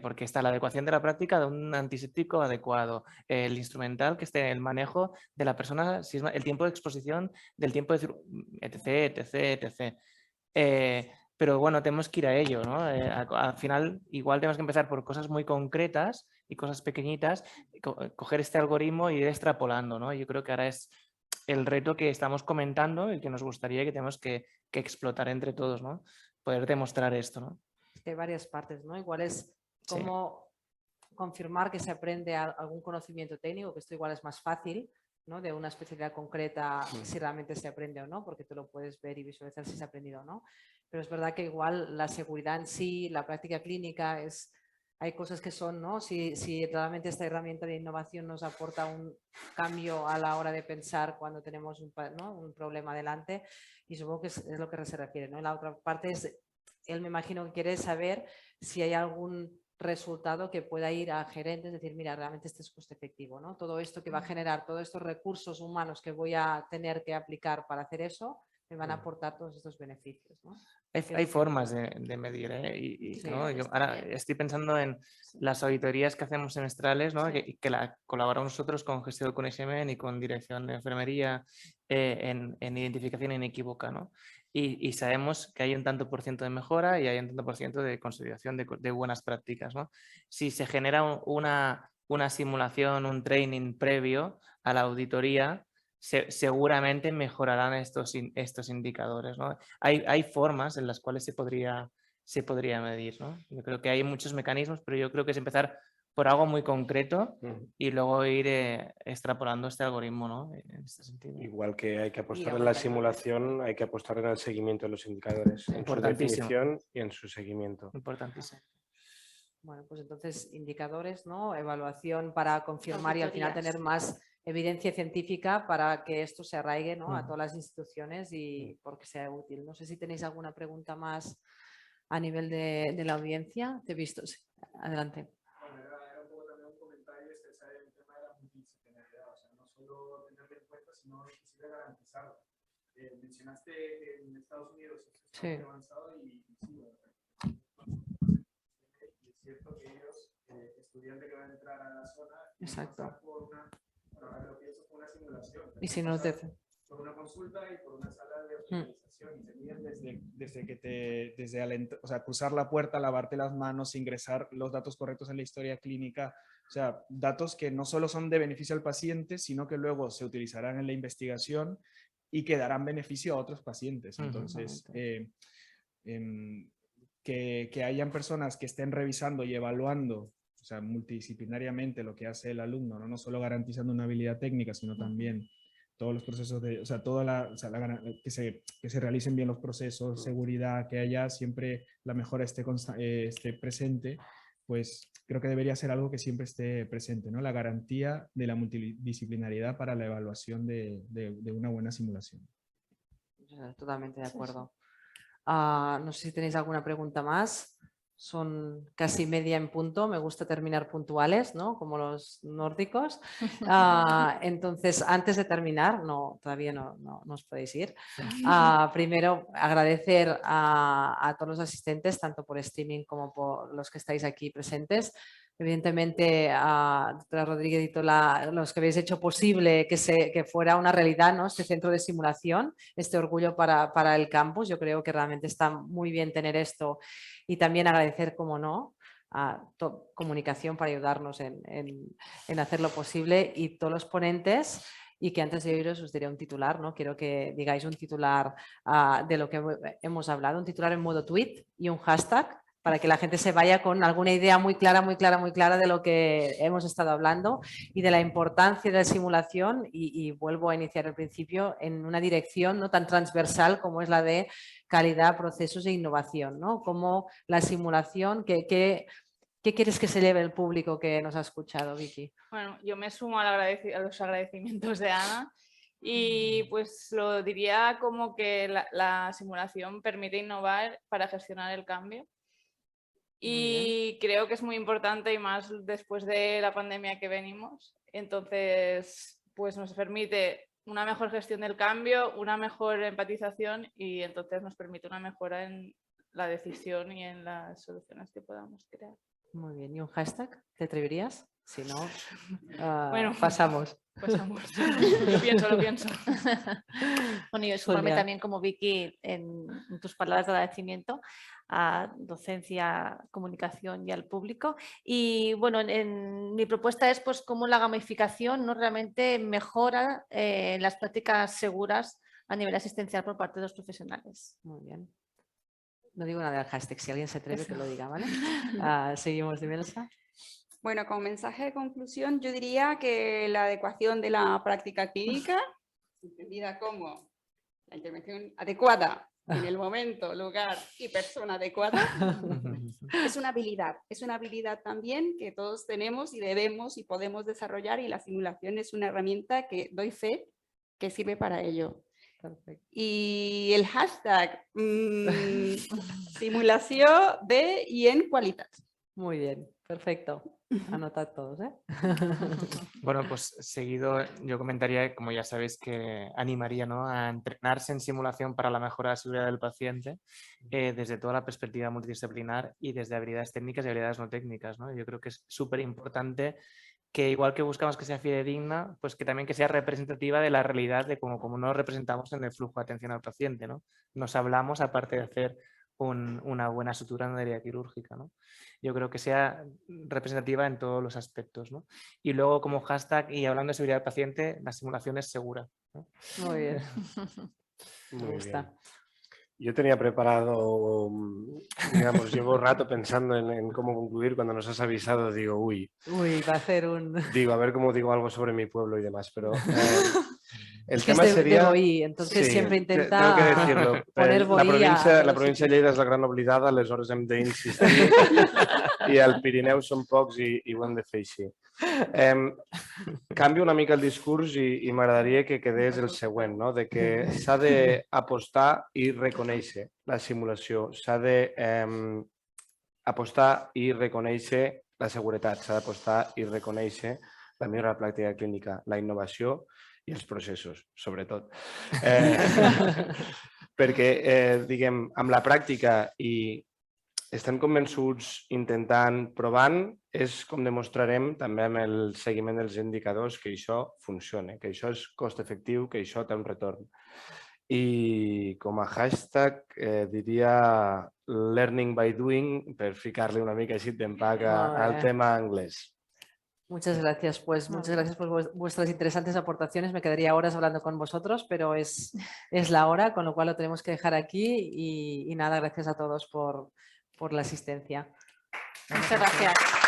Porque está la adecuación de la práctica de un antiséptico adecuado, el instrumental que esté en el manejo de la persona, el tiempo de exposición, del tiempo de etc, etc, etc. Pero bueno, tenemos que ir a ello, ¿no? Al final igual tenemos que empezar por cosas muy concretas y cosas pequeñitas, coger este algoritmo y ir extrapolando, ¿no? Yo creo que ahora es el reto que estamos comentando y que nos gustaría que tenemos que explotar entre todos, ¿no? Poder demostrar esto, ¿no? Hay varias partes, ¿no? Igual es cómo confirmar que se aprende algún conocimiento técnico, que esto igual es más fácil, ¿no? De una especialidad concreta, si realmente se aprende o no, porque tú lo puedes ver y visualizar si se ha aprendido o no. Pero es verdad que igual la seguridad en sí, la práctica clínica, hay cosas que son, ¿no? Si realmente esta herramienta de innovación nos aporta un cambio a la hora de pensar cuando tenemos un problema delante, y supongo que es lo que se refiere, ¿no? La otra parte es, él me imagino que quiere saber si hay algún resultado que pueda ir a gerentes, decir, mira, realmente este es coste efectivo, ¿no? Todo esto que va a generar, todos estos recursos humanos que voy a tener que aplicar para hacer eso, me van a aportar todos estos beneficios, ¿no? Hay formas de medir, ¿no? Yo ahora estoy pensando en las auditorías que hacemos semestrales, ¿no? Que colaboramos nosotros con Gestión del Coneixement y con Dirección de Enfermería en identificación inequívoca, ¿no? Y sabemos que hay un tanto por ciento de mejora y hay un tanto por ciento de consolidación de buenas prácticas, ¿no? Si se genera una simulación, un training previo a la auditoría, seguramente mejorarán estos indicadores, ¿no? Hay formas en las cuales se podría medir, ¿no? Yo creo que hay muchos mecanismos, pero yo creo que es empezar por algo muy concreto y luego ir extrapolando este algoritmo, ¿no? En este sentido. Igual que hay que apostar en la simulación, hay que apostar en el seguimiento de los indicadores, en su Importantísimo. definición y en su seguimiento. Importantísimo. Bueno, pues entonces indicadores, ¿no? Evaluación para confirmar y al final tener más evidencia científica para que esto se arraigue, ¿no? A todas las instituciones y porque sea útil. No sé si tenéis alguna pregunta más a nivel de la audiencia. Te he visto. Sí. Adelante. Bueno, era un poco también un comentario expresar el tema de la multidisciplinaridad, o sea, no solo tenerlo en cuenta, sino inclusive garantizarlo. Mencionaste que en Estados Unidos es muy avanzado y sí, bueno, es cierto que ellos, estudiante que va a entrar a la zona, Exacto. por una, ahora lo pienso, por una simulación. Y si no te... Por una consulta y por una sala de optimización. Y te miden desde que o sea, cruzar la puerta, lavarte las manos, ingresar los datos correctos en la historia clínica. O sea, datos que no solo son de beneficio al paciente, sino que luego se utilizarán en la investigación y que darán beneficio a otros pacientes. Entonces, que hayan personas que estén revisando y evaluando, o sea, multidisciplinariamente lo que hace el alumno, no solo garantizando una habilidad técnica, sino también todos los procesos de, o sea, que se realicen bien los procesos, seguridad, que haya siempre la mejora esté presente, pues creo que debería ser algo que siempre esté presente, ¿no? La garantía de la multidisciplinariedad para la evaluación de una buena simulación. Totalmente de acuerdo. No sé si tenéis alguna pregunta más. Son casi media en punto, me gusta terminar puntuales, ¿no? Como los nórdicos. Entonces, antes de terminar, todavía no os podéis ir. Primero, agradecer a todos los asistentes, tanto por streaming como por los que estáis aquí presentes. Evidentemente, doctora Rodríguez y todos los que habéis hecho posible que fuera una realidad, ¿no? Este centro de simulación, este orgullo para el campus. Yo creo que realmente está muy bien tener esto y también agradecer, como no, a comunicación para ayudarnos en hacerlo posible y todos los ponentes. Y que antes de oíros os diré un titular, ¿no? Quiero que digáis un titular de lo que hemos hablado, un titular en modo tweet y un hashtag, para que la gente se vaya con alguna idea muy clara de lo que hemos estado hablando y de la importancia de la simulación y vuelvo a iniciar el principio en una dirección no tan transversal como es la de calidad, procesos e innovación, ¿no? Como la simulación, ¿qué quieres que se lleve el público que nos ha escuchado, Vicky? Bueno, yo me sumo a los agradecimientos de Ana. Y pues lo diría como que la simulación permite innovar para gestionar el cambio. Y creo que es muy importante y más después de la pandemia que venimos. Entonces, pues nos permite una mejor gestión del cambio, una mejor empatización y entonces nos permite una mejora en la decisión y en las soluciones que podamos crear. Muy bien. ¿Y un hashtag? ¿Te atreverías? Si no, bueno, pasamos. Lo pienso. Bueno, yo sumarme también como Vicky en tus palabras de agradecimiento a docencia, comunicación y al público. Y bueno, mi propuesta es pues cómo la gamificación no realmente mejora las prácticas seguras a nivel asistencial por parte de los profesionales. Muy bien. No digo nada del hashtag, si alguien se atreve que lo diga, ¿vale? Seguimos, Dimelsa. Bueno, como mensaje de conclusión, yo diría que la adecuación de la práctica clínica, entendida como la intervención adecuada en el momento, lugar y persona adecuada, es una habilidad también que todos tenemos y debemos y podemos desarrollar y la simulación es una herramienta que doy fe que sirve para ello. Perfecto. Y el hashtag simulación de y en qualitat. Muy bien, perfecto. Anotad todos, ¿eh? Bueno, pues seguido yo comentaría, como ya sabéis, que animaría, ¿no?, a entrenarse en simulación para la mejora de la seguridad del paciente desde toda la perspectiva multidisciplinar y desde habilidades técnicas y habilidades no técnicas, ¿no? Yo creo que es súper importante que igual que buscamos que sea fidedigna, pues que también que sea representativa de la realidad de cómo nos representamos en el flujo de atención al paciente, ¿no? Nos hablamos aparte de hacer una buena sutura en la área quirúrgica, ¿no? Yo creo que sea representativa en todos los aspectos, ¿no? Y luego como hashtag y hablando de seguridad del paciente, la simulación es segura, ¿no? Muy bien. Muy Me gusta. bien. Yo tenía preparado, digamos, llevo un rato pensando en cómo concluir. Cuando nos has avisado, digo, uy. Uy, va a hacer un... Digo, a ver cómo digo algo sobre mi pueblo y demás, pero El Es que tema es de sería... Boí, entonces Sí, siempre tengo intenta que decirlo. poner La Boí a província todos de sitios. Lleida és la gran oblidada, aleshores hem d'insistir i al Pirineu són pocs i ho hem de fer així. Canvio una mica el discurs i m'agradaria que quedés el següent, no? De que s'ha d'apostar i reconèixer la simulació, s'ha d'apostar i reconèixer la seguretat, s'ha d'apostar i reconèixer la millora de la pràctica clínica, la innovació i els processos, sobretot. Perquè, diguem, amb la pràctica i estem convençuts, intentant, provant, és com demostrarem també amb el seguiment dels indicadors que això funciona, que això és cost efectiu, que això té un retorn. I com a hashtag diria learning by doing per ficar-li una mica així d'empaca al tema anglès. Muchas gracias, pues muchas gracias por vuestras interesantes aportaciones. Me quedaría horas hablando con vosotros, pero es la hora, con lo cual lo tenemos que dejar aquí y nada, gracias a todos por la asistencia. Muchas gracias.